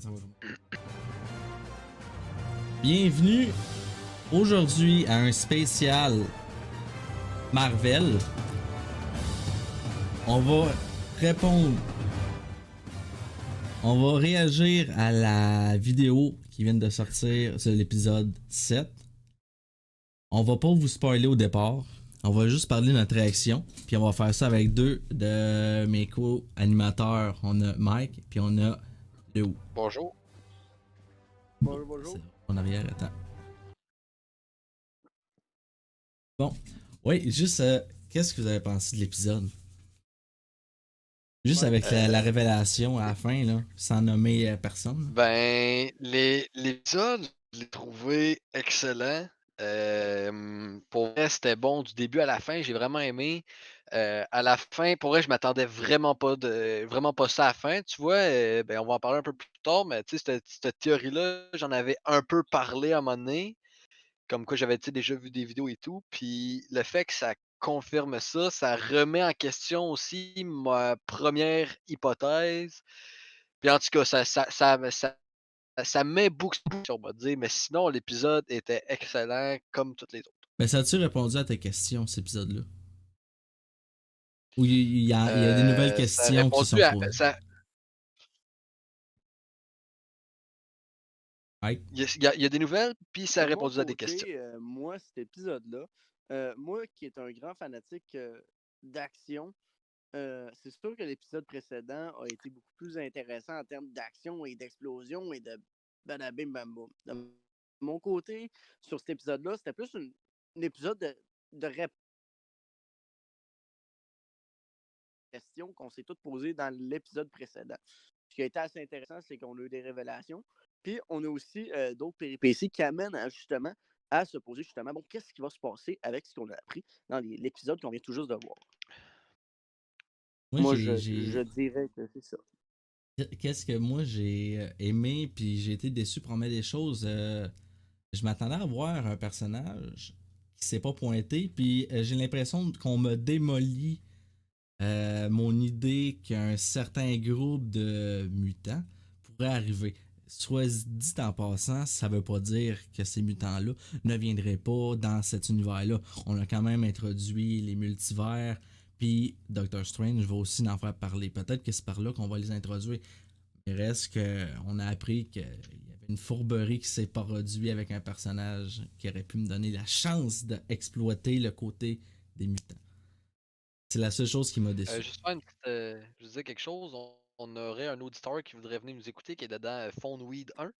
Ça va. Bienvenue aujourd'hui à un spécial Marvel. On va répondre, on va réagir à la vidéo qui vient de sortir sur l'épisode 7. On va pas vous spoiler au départ. On va juste parler de notre réaction. Puis on va faire ça avec deux de mes co-animateurs. On a Mike, puis on a Léo. Bonjour. Bonjour. En arrière, attends. Bon. Oui, juste, qu'est-ce que vous avez pensé de l'épisode? Juste avec la révélation à la fin, là, sans nommer personne. Ben, l'épisode, je l'ai trouvé excellent. Pour vrai, c'était bon du début à la fin. J'ai vraiment aimé. À la fin, pour vrai, je m'attendais vraiment pas ça à la fin. Tu vois, ben, on va en parler un peu plus tard, mais tu sais, cette théorie-là, j'en avais un peu parlé à un moment donné. Comme quoi, j'avais déjà vu des vidéos et tout. Puis le fait que ça confirme ça, ça remet en question aussi ma première hypothèse. Puis en tout cas, ça met beaucoup de bouche, on va dire, mais sinon, l'épisode était excellent comme toutes les autres. Mais ça a-tu répondu à tes questions, cet épisode-là? Ou il y a des nouvelles Ça a questions qui se sont répondu à. posées? Ouais. Il y a des nouvelles, puis ça a De mon répondu à des questions. côté, moi, cet épisode-là, moi qui est un grand fanatique d'action, c'est sûr que l'épisode précédent a été beaucoup plus intéressant en termes d'action et d'explosion et de badabim bam boum. De mon côté, sur cet épisode-là, c'était plus un épisode de questions qu'on s'est toutes posées dans l'épisode précédent. Ce qui a été assez intéressant, c'est qu'on a eu des révélations. Puis on a aussi d'autres péripéties qui amènent justement à se poser justement, bon, qu'est-ce qui va se passer avec ce qu'on a appris dans l'épisode qu'on vient tout juste de voir. Moi, Moi, je dirais que c'est ça. Qu'est-ce que moi j'ai aimé, puis j'ai été déçu pour mettre des choses. Je m'attendais à voir un personnage qui s'est pas pointé, puis j'ai l'impression qu'on m'a démoli mon idée qu'un certain groupe de mutants pourrait arriver. Soit dit en passant, ça veut pas dire que ces mutants-là ne viendraient pas dans cet univers-là. On a quand même introduit les multivers, puis Doctor Strange va aussi en faire parler. Peut-être que c'est par là qu'on va les introduire. Il reste qu'on a appris qu'il y avait une fourberie qui s'est produite avec un personnage qui aurait pu me donner la chance d'exploiter le côté des mutants. C'est la seule chose qui m'a déçu. Juste faire une petite. Je disais quelque chose. On aurait un auditeur qui voudrait venir nous écouter, qui est dedans Phoneweed 1.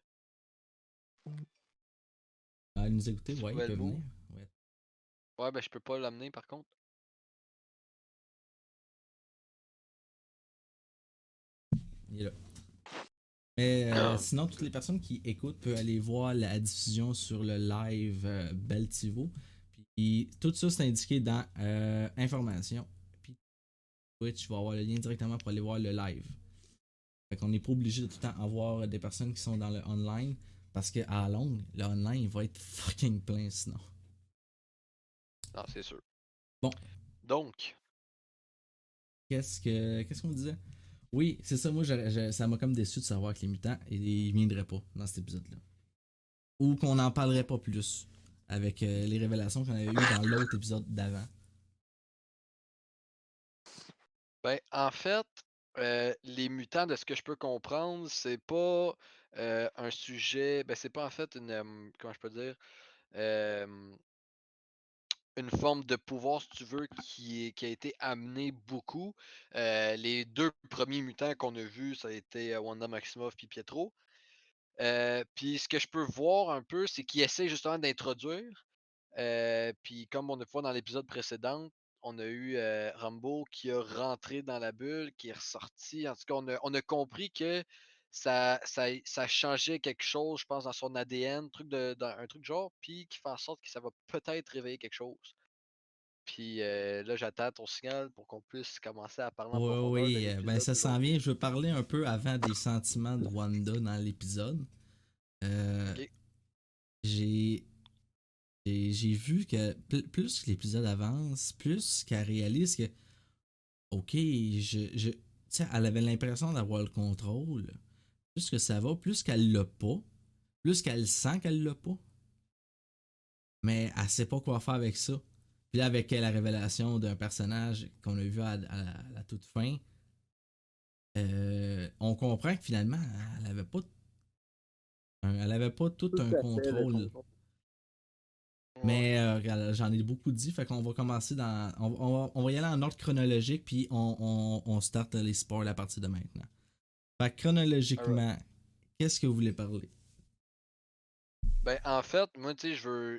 À nous écouter, Si tu ouais, il pouvais peut le venir. move. Ouais, Ouais, ben je peux pas l'amener par contre. il est là. Mais sinon, toutes les personnes qui écoutent peuvent aller voir la diffusion sur le live Beltivo. Puis tout ça, c'est indiqué dans Information. Puis Twitch va avoir le lien directement pour aller voir le live. Fait qu'on n'est pas obligé de tout le temps avoir des personnes qui sont dans le online. Parce qu'à la longue, le online il va être fucking plein sinon. Non, c'est sûr. Bon, Donc, qu'est-ce qu'on disait? Oui, c'est ça, moi ça m'a comme déçu de savoir que les mutants ils viendraient pas dans cet épisode-là. Ou qu'on n'en parlerait pas plus avec les révélations qu'on avait eues dans l'autre épisode d'avant. ben, en fait, les mutants, de ce que je peux comprendre, c'est pas un sujet. Ben, c'est pas en fait une. Comment je peux dire? euh, une forme de pouvoir, si tu veux, qui a été amené beaucoup. Les deux premiers mutants qu'on a vus, ça a été Wanda Maximoff puis Pietro. Puis ce que je peux voir un peu, c'est qu'ils essaient justement d'introduire. Puis comme on a vu dans l'épisode précédent, on a eu Rambo qui a rentré dans la bulle, qui est ressorti. En tout cas, on a compris que ça changeait quelque chose, je pense, dans son ADN, un truc genre, puis qui fait en sorte que ça va peut-être réveiller quelque chose. Puis là, j'attends ton signal pour qu'on puisse commencer à parler en Oui, profondeur de oui, ben l'épisode ça s'en d'aujourd'hui. vient. Je veux parler un peu avant des sentiments de Wanda dans l'épisode. Euh, Ok. j'ai j'ai vu que plus que l'épisode avance, plus qu'elle réalise que, ok, tu sais, elle avait l'impression d'avoir le contrôle, plus que ça va, plus qu'elle l'a pas, plus qu'elle sent qu'elle l'a pas. Mais elle sait pas quoi faire avec ça. Puis là, avec la révélation d'un personnage qu'on a vu à la toute fin, on comprend que finalement, elle avait pas tout Tout un à fait le contrôle. contrôle. Ouais. Mais regarde, j'en ai beaucoup dit, fait qu'on va commencer dans. On va y aller en ordre chronologique, puis on start les spoils à partir de maintenant. Fait que chronologiquement, qu'est-ce que vous voulez parler? Ben, en fait, moi, tu sais,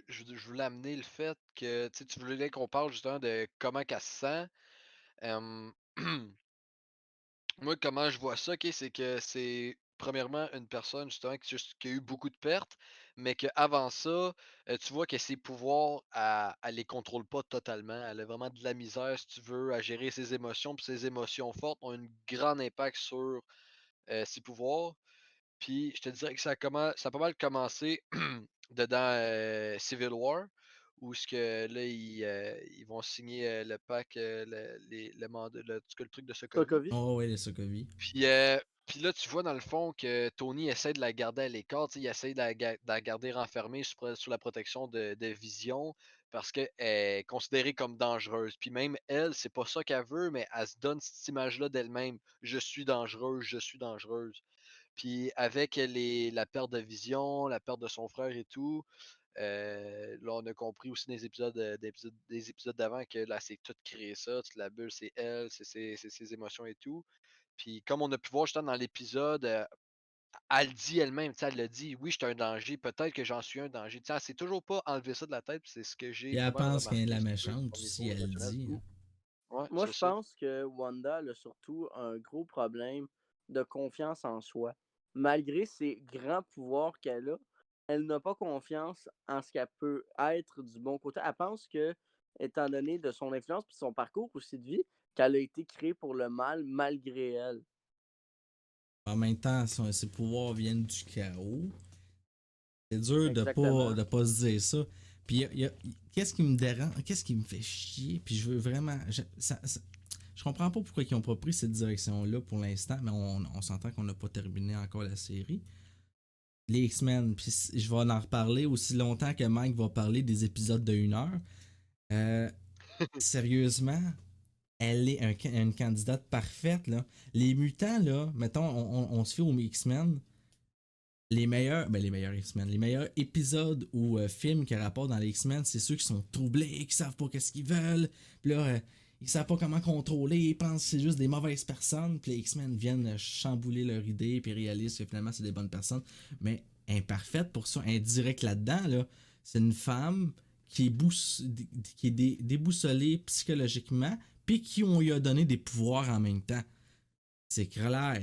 je voulais amener le fait que, tu voulais qu'on parle justement de comment qu'elle se sent. Hem, Moi, comment je vois ça, OK, c'est que c'est premièrement une personne justement qui a eu beaucoup de pertes, mais qu'avant ça, tu vois que ses pouvoirs, elle les contrôle pas totalement. Elle a vraiment de la misère, si tu veux, à gérer ses émotions, puis ses émotions fortes ont un grand impact sur, ses pouvoirs. Puis je te dirais que ça a pas mal commencé dedans, Civil War, où ce que là, ils vont signer, le pacte, le mandat, en tout cas le truc de Sokovie. Sokovie? Oh ouais, les Sokovie. Puis là, tu vois dans le fond que Tony essaie de la garder à l'écart, tu sais, il essaie de la garder renfermée sous la protection de Vision parce qu'elle est considérée comme dangereuse. Puis même elle, c'est pas ça qu'elle veut, mais elle se donne cette image-là d'elle-même. Je suis dangereuse, je suis dangereuse. Puis avec la perte de Vision, la perte de son frère et tout, là, on a compris aussi des épisodes d'avant que là, c'est tout créé ça. La bulle, c'est elle, c'est ses émotions et tout. Puis comme on a pu voir justement dans l'épisode, elle le dit elle-même, tu sais, elle le dit, oui, je suis un danger, peut-être que j'en suis un danger. Tu sais, elle s'est toujours pas enlevé ça de la tête, puis c'est ce que j'ai Et elle pas mal pense qu'elle est remarqué, la si tu veux, méchante au aussi, niveau elle émotionnel. dit. Hein. Ouais, Moi, c'est je ça. pense que Wanda elle a surtout un gros problème de confiance en soi. Malgré ses grands pouvoirs qu'elle a, elle n'a pas confiance en ce qu'elle peut être du bon côté. Elle pense que, étant donné de son influence et son parcours aussi de vie, qu'elle a été créée pour le mal malgré elle. En même temps, ses pouvoirs viennent du chaos. C'est dur Exactement. de pas se dire ça. Puis qu'est-ce qui me dérange, qu'est-ce qui me fait chier, puis je veux vraiment. Je comprends pas pourquoi ils ont pas pris cette direction-là pour l'instant, mais on s'entend qu'on n'a pas terminé encore la série. Les X-Men, puis je vais en reparler aussi longtemps que Mike va parler des épisodes de 1 heure. Euh, Sérieusement, elle est une candidate parfaite. Là. Les mutants, là, mettons, on se fait aux X-Men. Les meilleurs X-Men, les meilleurs épisodes ou films qui rapportent dans les X-Men, c'est ceux qui sont troublés, qui savent pas qu'est-ce qu'ils veulent, puis là, ils savent pas comment contrôler, ils pensent que c'est juste des mauvaises personnes, puis les X-Men viennent chambouler leur idée, puis réalisent que finalement c'est des bonnes personnes, mais imparfaite pour ça, indirect là-dedans, là, c'est une femme qui est déboussolée psychologiquement, puis qui on lui a donné des pouvoirs en même temps. C'est clair,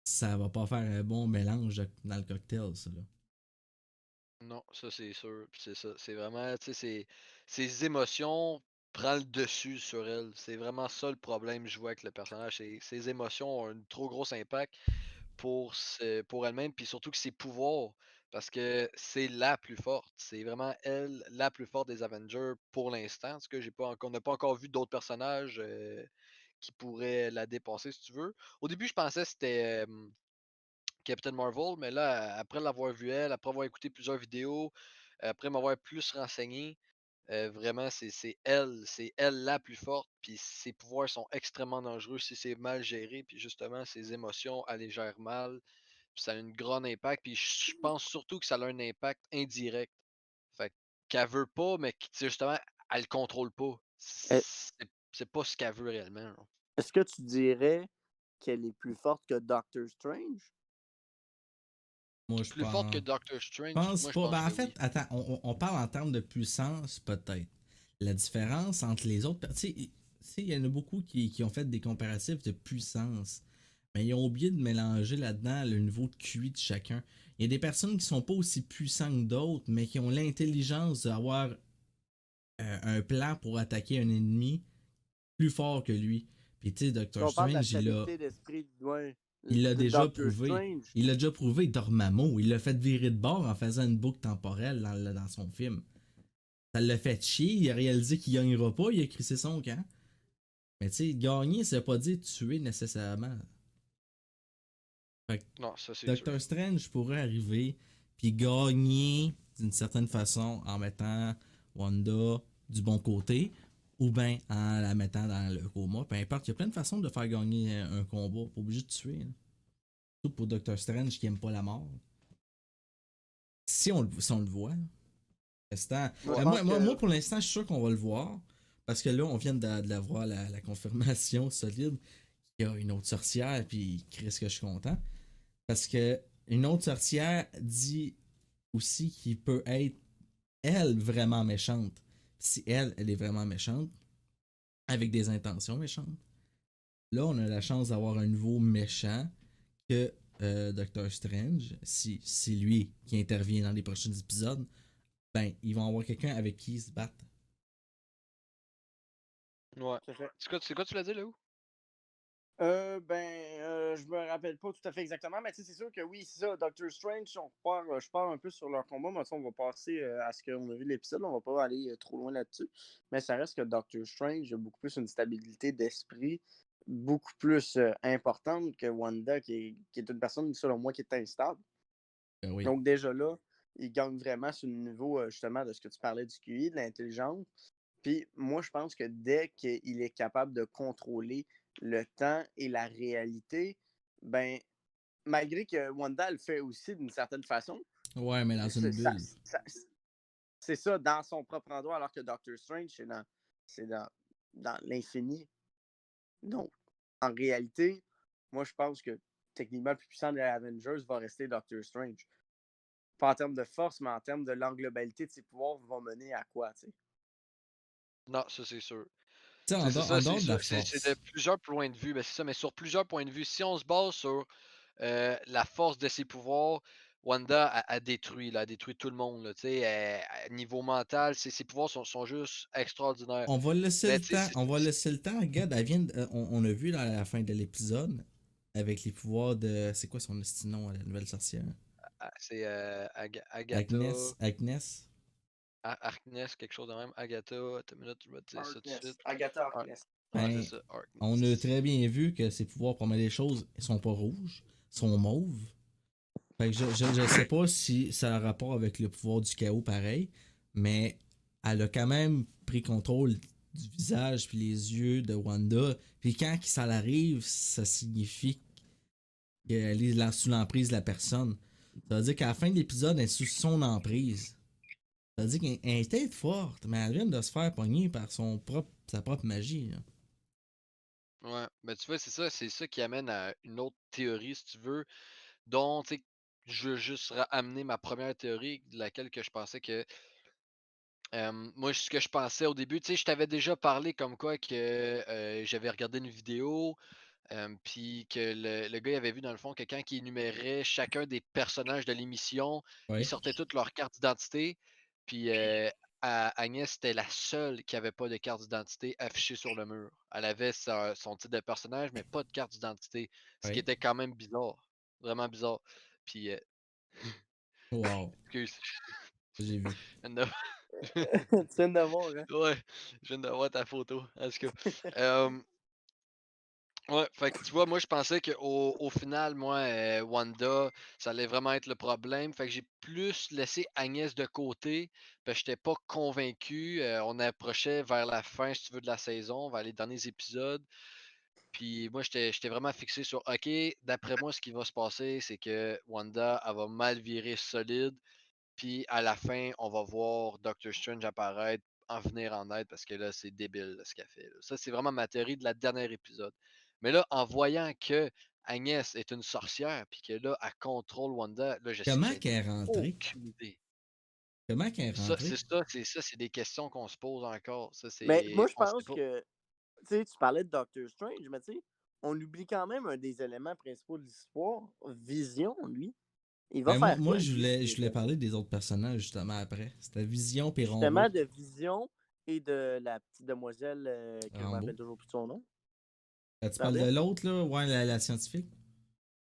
ça va pas faire un bon mélange dans le cocktail, ça. Là. Non, ça c'est sûr. Puis c'est ça. C'est vraiment, tu sais, ses émotions prennent le dessus sur elle. C'est vraiment ça le problème, je vois avec le personnage. Ses émotions ont un trop gros impact pour elle-même, puis surtout que ses pouvoirs, parce que c'est la plus forte. C'est vraiment elle, la plus forte des Avengers pour l'instant. En tout cas, on n'a pas encore vu d'autres personnages qui pourraient la dépasser, si tu veux. Au début, je pensais que c'était Captain Marvel, mais là, après l'avoir vu elle, après avoir écouté plusieurs vidéos, après m'avoir plus renseigné, vraiment, c'est elle la plus forte, puis ses pouvoirs sont extrêmement dangereux si c'est mal géré, puis justement, ses émotions, elle les gère mal, puis ça a un grand impact, puis je pense surtout que ça a un impact indirect. Fait qu'elle veut pas, mais tu sais, justement, elle le contrôle pas. E- C'est pas ce qu'elle veut réellement, genre. Est-ce que tu dirais qu'elle est plus forte que Doctor Strange? Moi, je Plus forte que pense. Doctor Strange? Pense Moi, je pas. pense Ben, que en fait, oui. attends, on parle en termes de puissance, peut-être. La différence entre les autres. Tu sais, il y en a beaucoup qui ont fait des comparatifs de puissance. Mais ils ont oublié de mélanger là-dedans le niveau de QI de chacun. Il y a des personnes qui sont pas aussi puissantes que d'autres, mais qui ont l'intelligence d'avoir un plan pour attaquer un ennemi plus fort que lui. Puis tu sais, Si Doctor on parle de la Strange, stabilité d'esprit il l'a de déjà Doctor prouvé. Strange, Il l'a déjà prouvé, Dormammu. Il l'a fait virer de bord en faisant une boucle temporelle dans son film. Ça l'a fait chier, il a réalisé qu'il gagnera pas, il a crissé son camp. Mais tu sais, gagner, ça veut pas dire tuer nécessairement. Fait que Non, ça c'est sûr. Doctor Strange pourrait arriver puis gagner d'une certaine façon en mettant Wanda du bon côté ou bien en la mettant dans le coma. Peu importe, il y a plein de façons de faire gagner un combat. Pas obligé de tuer. Là. Surtout pour Doctor Strange qui aime pas la mort. Si on le voit. Moi, je Moi, pense moi, que- moi, pour l'instant, je suis sûr qu'on va le voir. Parce que là, on vient d'avoir la confirmation solide qu'il y a une autre sorcière. Puis, Chris, que je suis content. Parce que une autre sorcière dit aussi qu'il peut être, elle, vraiment méchante. Si elle est vraiment méchante, avec des intentions méchantes, là, on a la chance d'avoir un nouveau méchant que Doctor Strange, si c'est lui qui intervient dans les prochains épisodes, ben, ils vont avoir quelqu'un avec qui ils se battent. Ouais. Tout à fait. C'est quoi tu l'as dit, là où? Je me rappelle pas tout à fait exactement, mais tu sais, c'est sûr que oui, c'est ça. Doctor Strange, je pars un peu sur leur combat, mais ça, on va passer à ce qu'on a vu l'épisode, on va pas aller trop loin là-dessus. Mais ça reste que Doctor Strange a beaucoup plus une stabilité d'esprit, beaucoup plus importante que Wanda, qui est une personne, selon moi, qui est instable. Oui. Donc déjà là, il gagne vraiment sur le niveau justement de ce que tu parlais du QI, de l'intelligence. Puis moi, je pense que dès qu'il est capable de contrôler le temps et la réalité, ben, malgré que Wanda le fait aussi d'une certaine façon, Ouais, mais dans une c'est ça, bulle. c'est ça, dans son propre endroit, alors que Doctor Strange, c'est dans l'infini. Donc, en réalité, moi, je pense que techniquement, le plus puissant des Avengers va rester Doctor Strange. Pas en termes de force, mais en termes de l'englobalité de ses pouvoirs vont mener à quoi, tu sais. Non, ça c'est sûr. Tu sais, C'est en ça, dehors de la c'est de force. plusieurs points de vue. Ben, c'est ça, mais sur plusieurs points de vue. Si on se base sur la force de ses pouvoirs, Wanda a détruit, là, a détruit tout le monde. Là, tu sais, niveau mental, ses pouvoirs sont juste extraordinaires. On va laisser Mais le tu sais, temps. On va laisser le temps. Regarde, on a vu à la fin de l'épisode avec les pouvoirs de. C'est quoi son esti nom, la nouvelle sorcière? c'est Agatha, Agnes. Harkness, quelque chose de même. Agatha, attends une minute, je vais te dire ça tout de Harkness. suite. Agatha Ouais, Harkness. ouais, c'est Ben, ça, on a Harkness. très bien vu que ses pouvoirs pour mettre les choses, ils sont pas rouges, ils sont mauves. Fait que je sais pas si ça a un rapport avec le pouvoir du chaos pareil, mais elle a quand même pris contrôle du visage puis les yeux de Wanda. Puis quand ça l'arrive, ça signifie qu'elle est sous l'emprise de la personne. Ça veut dire qu'à la fin de l'épisode, elle est sous son emprise. Ça veut dire qu'elle est peut-être forte, mais elle vient de se faire pogner par sa propre magie. Là. Ouais, ben tu vois, c'est ça qui amène à une autre théorie, si tu veux, dont, tu sais, je veux juste amener ma première théorie, de laquelle que je pensais que, moi, ce que je pensais au début, tu sais, je t'avais déjà parlé comme quoi que j'avais regardé une vidéo, puis que le gars il avait vu dans le fond que quand il énumérait chacun des personnages de l'émission, ils Ouais. sortaient toutes leurs cartes d'identité, puis Agnès était la seule qui avait pas de carte d'identité affichée sur le mur. Elle avait son titre de personnage, mais pas de carte d'identité, ce qui Ouais. était quand même bizarre, vraiment bizarre. Puis, Wow. excuse, J'ai vu. je viens de- Tu viens de voir, hein? ouais, je viens de voir ta photo. En tout cas, euh, ouais, fait que tu vois, moi je pensais qu'au final, moi, Wanda, ça allait vraiment être le problème. Fait que j'ai plus laissé Agnès de côté, parce que j'étais pas convaincu. On approchait vers la fin, si tu veux, de la saison, vers les derniers épisodes. Puis moi, j'étais vraiment fixé sur OK, d'après moi, ce qui va se passer, c'est que Wanda, elle va mal virer solide. Puis à la fin, on va voir Doctor Strange apparaître, en venir en aide, parce que là, c'est débile là, ce qu'elle fait. Là. Ça, c'est vraiment ma théorie de la dernière épisode. Mais là, en voyant que Agnès est une sorcière, puis que là, elle contrôle Wanda, là, Comment j'ai qu'elle est rentrée? aucune idée. Comment qu'elle est Ça, rentrée? c'est des questions qu'on se pose encore. Ça, Mais moi, c'est. je On sait pense pas. que, tu sais, tu parlais de Doctor Strange, mais tu sais, on oublie quand même un des éléments principaux de l'histoire, Vision, lui. Il va Ben faire moi quoi, lui, s'il je est voulais là? parler des autres personnages justement après. C'était Vision et Rambo. Justement, de Vision et de la petite demoiselle que je me Rambo. rappelle toujours plus de son nom. Tu parles de Pardon? l'autre là? Ouais, la scientifique?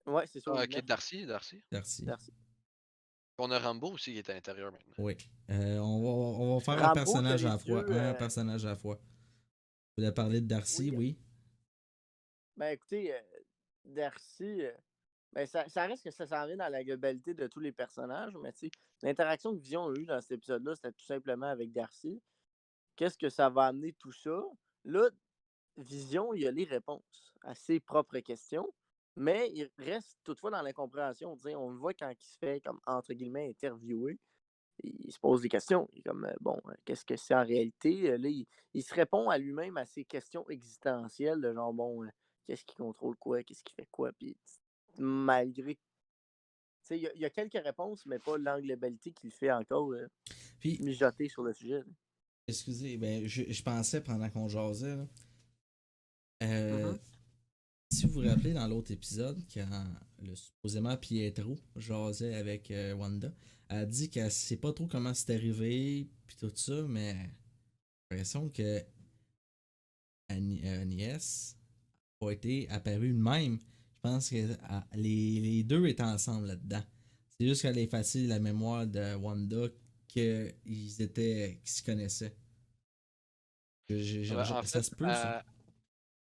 Ouais, c'est ça, aux Ah, ok, lunettes. Darcy. Merci. Merci. On a Rambo aussi qui est à l'intérieur maintenant. Oui. On va faire un Rambo qui a personnage à les la fois. yeux. Un personnage à la fois. Je voulais parler de Darcy, Oui, oui. ben écoutez, Darcy. Ben, ça reste que ça s'en vient dans la globalité de tous les personnages, mais tu sais, l'interaction que Vision a eue dans cet épisode-là, c'était tout simplement avec Darcy. Qu'est-ce que ça va amener tout ça? Là, Vision, il a les réponses à ses propres questions, mais il reste toutefois dans l'incompréhension. Tu sais, on le voit quand il se fait, comme, entre guillemets, interviewer. Il se pose des questions. Il est comme, qu'est-ce que c'est en réalité? Là, il se répond à lui-même à ses questions existentielles, de genre, qu'est-ce qui contrôle quoi? Qu'est-ce qui fait quoi? Puis, malgré. Tu sais, il y a quelques réponses, mais pas l'anglobalité qui le fait encore Puis, mijoter sur le sujet. Là. excusez, ben, je pensais pendant qu'on jasait, là, Mhm. si vous vous rappelez dans l'autre épisode, quand supposément Pietro jasait avec Wanda, elle a dit qu'elle sait pas trop comment c'est arrivé, puis tout ça, mais j'ai l'impression que Agnès a été apparue de même. Je pense que les deux étaient ensemble là-dedans. C'est juste qu'elle effaçait la mémoire de Wanda qu'ils se connaissaient. En Ça fait, se peut, ça.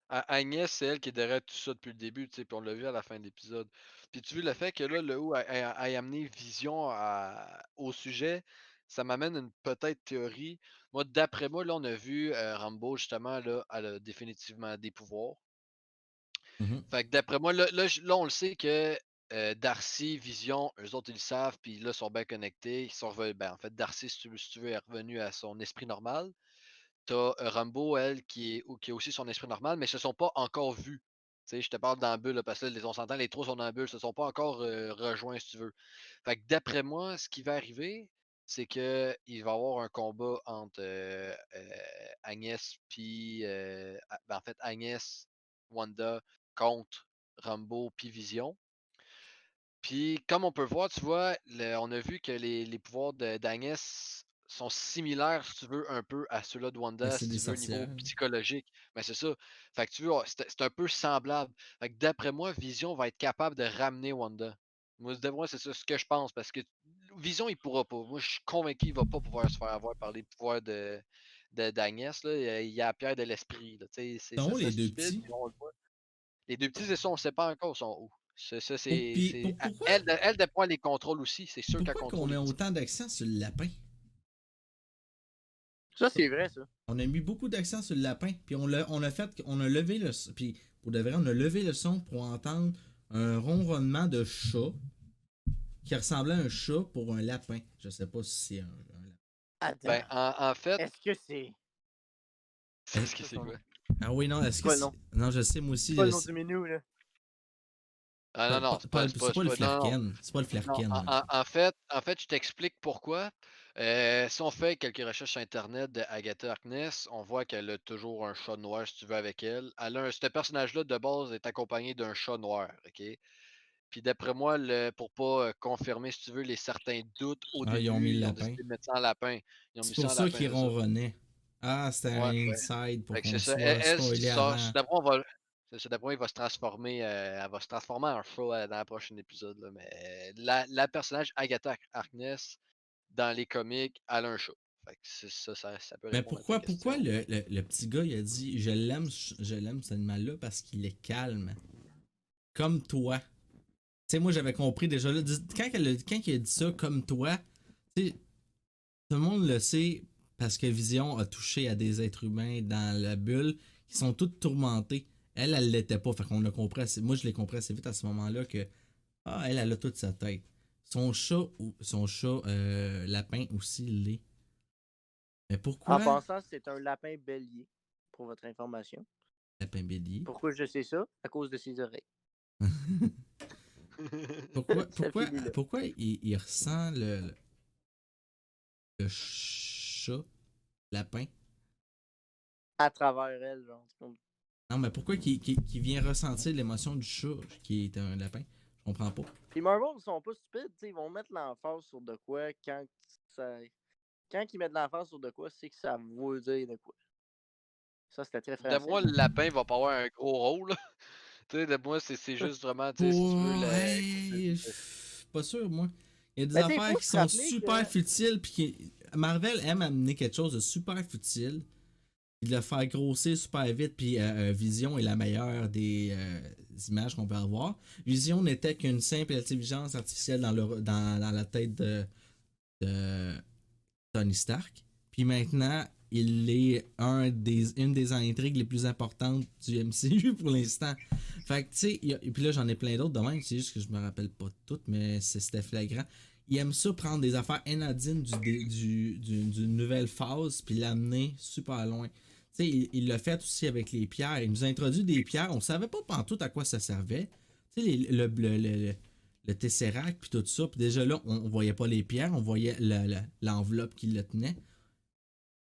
Agnès, c'est elle qui est derrière tout ça depuis le début, tu sais, puis on l'a vu à la fin de l'épisode. Puis tu vois le fait que là, le où a amené Vision au sujet, ça m'amène une peut-être théorie. Moi, d'après moi, là, on a vu Rambo, justement, là, elle a définitivement des pouvoirs. Mhm. Fait que d'après moi, là, on le sait que Darcy, Vision, eux autres, ils le savent, puis là, ils sont bien connectés. Ils sont revenus, ben, en fait, Darcy, si tu veux, est revenu à son esprit normal. T'as Rambo, elle, qui a aussi son esprit normal, mais ils se sont pas encore vus. Tu sais, je te parle dans la bulle, là, parce que là, on s'entend, les trois sont dans la bulle, ils se sont pas encore rejoints, si tu veux. Fait que d'après moi, ce qui va arriver, c'est que il va y avoir un combat entre Agnès puis ben, en fait Agnès, Wanda contre Rambo puis Vision. Puis, comme on peut voir, tu vois, on a vu que les pouvoirs d'Agnès sont similaires, si tu veux, un peu à ceux-là de Ben, Wanda, c'est si des tu veux, au niveau sorcières. psychologique. Mais c'est ça. Fait que tu vois, c'est un peu semblable. Fait que d'après moi, Vision va être capable de ramener Wanda. Moi, d'après moi, c'est ça ce que je pense. Parce que Vision, il pourra pas. Moi, je suis convaincu qu'il va pas pouvoir se faire avoir par les pouvoirs d'Agnès. Là. Il y a la pierre de l'esprit. Là. Tu sais, Ils sont ça où serait les deux stupide. petits? Puis on le voit. Les deux petits, c'est ça, on ne sait pas encore sont où. Ça, Puis pourquoi, elle, de point les contrôle aussi. C'est sûr qu'elle pourquoi qu'on contrôle met les petits. autant d'accent sur le lapin? Ça, c'est vrai, ça. On a mis beaucoup d'accent sur le lapin, puis on a levé le puis pour de vrai, on a levé le son pour entendre un ronronnement de chat qui ressemblait à un chat pour un lapin. Je sais pas si c'est un lapin. Ben, Attends. en fait, Est-ce que c'est. c'est Est-ce- ce que Ça, c'est quoi? Ah oui, non, est-ce C'est que quoi le c'est. nom? Non, je sais, moi C'est aussi. quoi le nom du menu, là? Ah non, non, C'est pas le non, non. flerken. C'est pas le Non, flerken. en fait, je t'explique pourquoi. Si on fait quelques recherches sur Internet de Agatha Harkness, on voit qu'elle a toujours un chat noir, si tu veux, avec elle. Ce personnage-là, de base, est accompagné d'un chat noir, OK? Puis d'après moi, pour pas confirmer, si tu veux, les certains doutes au Ah, ils ont mis début, le ils ont lapin. décidé de mettre ça en lapin. Ils ont C'est mis ça pour en ça lapin, qu'ils c'est ça. ronronnaient. Ah, c'était Ouais, un ouais. inside pour Fait que qu'on c'est ça. soit Ce qui spoilé sort, avant. d'après moi, d'après moi, il va se transformer, elle va se transformer en chat dans le prochain épisode. Là, mais la personnage Agatha Harkness, dans les comics, elle a un chat. Fait que ça peut Mais répondre à ta pourquoi question. le petit gars il a dit je l'aime cet animal-là parce qu'il est calme. Comme toi. Tu sais, moi j'avais compris déjà là. Quand il a dit ça comme toi, tu sais, tout le monde le sait parce que Vision a touché à des êtres humains dans la bulle qui sont tous tourmentés. Elle l'était pas. Fait qu'on a compris moi je l'ai compris assez vite à ce moment-là que elle a toute sa tête. Son chat lapin aussi l'est. Mais En pourquoi passant, c'est un lapin bélier, pour votre information. lapin bélier? Pourquoi je sais ça? À cause de ses oreilles. Pourquoi, Ça pourquoi, finit là. pourquoi il ressent le chat, lapin? À travers elle, genre. C'est comme- Non, mais pourquoi qu'il vient ressentir l'émotion du chat qui est un lapin? Je comprends pas. Puis Marvel, ils sont pas stupides, t'sais, ils vont mettre l'emphase sur de quoi ça. Quand ils mettent l'emphase sur de quoi, c'est que ça veut dire de quoi. Ça, c'était très D'après français. moi, le lapin va pas avoir un gros rôle. Tu sais, de moi, c'est juste vraiment, tu sais, si tu veux, Pour. Hey, pas sûr, moi. Il y a des Mais tu sais, affaires faut qui se sont rappeler super que. futiles, puis Marvel aime amener quelque chose de super futile, puis de le faire grossir super vite, puis Vision est la meilleure des images qu'on peut avoir. Vision n'était qu'une simple intelligence artificielle dans la tête de Tony Stark. Puis maintenant, il est une des intrigues les plus importantes du MCU pour l'instant. Fait que, tu sais, et puis là, j'en ai plein d'autres de même, c'est juste que je me rappelle pas toutes, mais c'était flagrant. Il aime ça prendre des affaires anodines d'une nouvelle phase, puis l'amener super loin. Tu sais, il l'a fait aussi avec les pierres. Il nous a introduit des pierres, on savait pas pantoute à quoi ça servait. Tu sais, le Tesseract, puis tout ça. Puis déjà là, on voyait pas les pierres, on voyait l'enveloppe qui le tenait.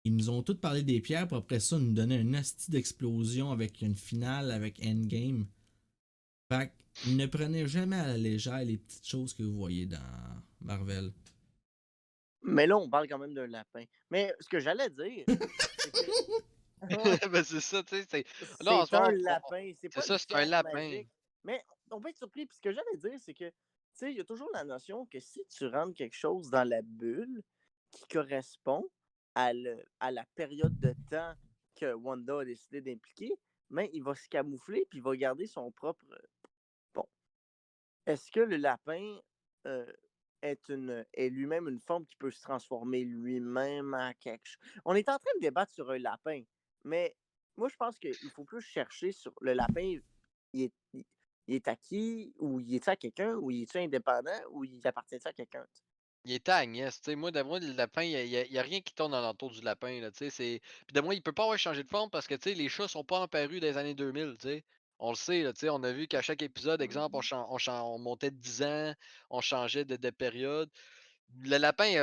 Ils nous ont tous parlé des pierres, puis après ça, ils nous donnaient une hostie d'explosion avec une finale, avec Endgame. Fait qu'ils ne prenaient jamais à la légère les petites choses que vous voyez dans Marvel. Mais là, on parle quand même d'un lapin. Mais ce que j'allais dire, c'est que Ben, c'est ça, tu sais. c'est Là, en ce moment, un lapin. C'est c'est pas ça, une c'est un pierre lapin. magique. Mais on peut être surpris. Puis ce que j'allais dire, c'est que, tu sais, il y a toujours la notion que si tu rentres quelque chose dans la bulle qui correspond à la période de temps que Wanda a décidé d'impliquer, mais il va se camoufler puis il va garder son propre. Bon. Est-ce que le lapin est lui-même une forme qui peut se transformer lui-même en quelque chose? On est en train de débattre sur un lapin, mais moi, je pense qu'il faut plus chercher sur le lapin, il est, il est à qui, ou il est à quelqu'un, ou il est indépendant, ou il appartient à quelqu'un? Il était à Agnès, tu sais. Moi, d'après moi, le lapin, il y a rien qui tourne alentour du lapin, là, tu sais. Puis d'après moi, il peut pas avoir changé de forme parce que, tu sais, les chats sont pas apparus dans les années 2000, tu sais. On le sait, là, tu sais. On a vu qu'à chaque épisode, exemple, on montait de 10 ans, on changeait de période. Le lapin, il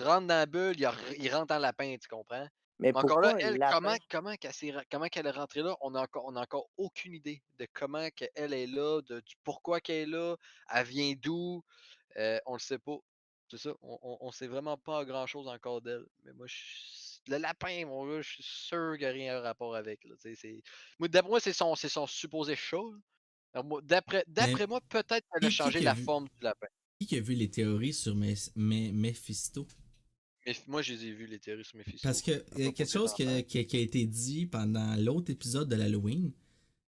rentre dans la bulle, il rentre dans le lapin, tu comprends? Mais Mais encore là, pourquoi un elle, lapin? comment qu'elle est rentrée là, on a encore aucune idée de comment qu'elle est là, du pourquoi qu'elle est là, elle vient d'où, on le sait pas. C'est ça, on sait vraiment pas grand-chose encore d'elle. Mais moi, le lapin, mon gars, je suis sûr qu'il y a rien à rapport avec, là, tu sais, d'après moi, c'est son supposé chat, là. Alors moi, Mais d'après moi, peut-être qu'elle a changé qui a la vu forme du lapin. qui a vu les théories sur Mephisto? Mais moi, je les ai vus, les théories sur Mephisto. Parce que À y a propos quelque des chose enfants. qui a été dit pendant l'autre épisode de l'Halloween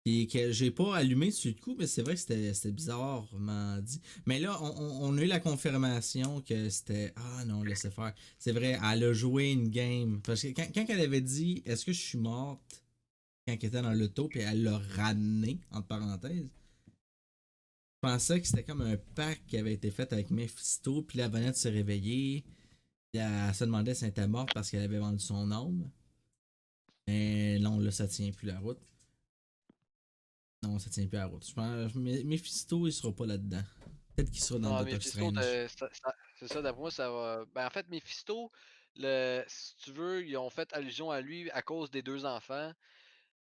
et que j'ai pas allumé sur le coup, mais c'est vrai que c'était bizarrement dit. Mais là, on a eu la confirmation que c'était... Ah non, laissez faire. C'est vrai, elle a joué une game. Parce que quand elle avait dit « Est-ce que je suis morte? » Quand elle était dans l'auto, puis elle l'a ramené, entre parenthèses. Je pensais que c'était comme un pacte qui avait été fait avec Mephisto, puis là, elle venait de se réveiller. Puis elle se demandait si elle était morte parce qu'elle avait vendu son âme. Mais non, là, ça tient plus la route. Non, ça tient plus la route. Je pense Mephisto, il sera pas là-dedans. Peut-être qu'il sera dans Non, Doctor Mephisto, Strange. c'est ça, d'après moi, ça va. Ben, en fait, Mephisto, si tu veux, ils ont fait allusion à lui à cause des deux enfants.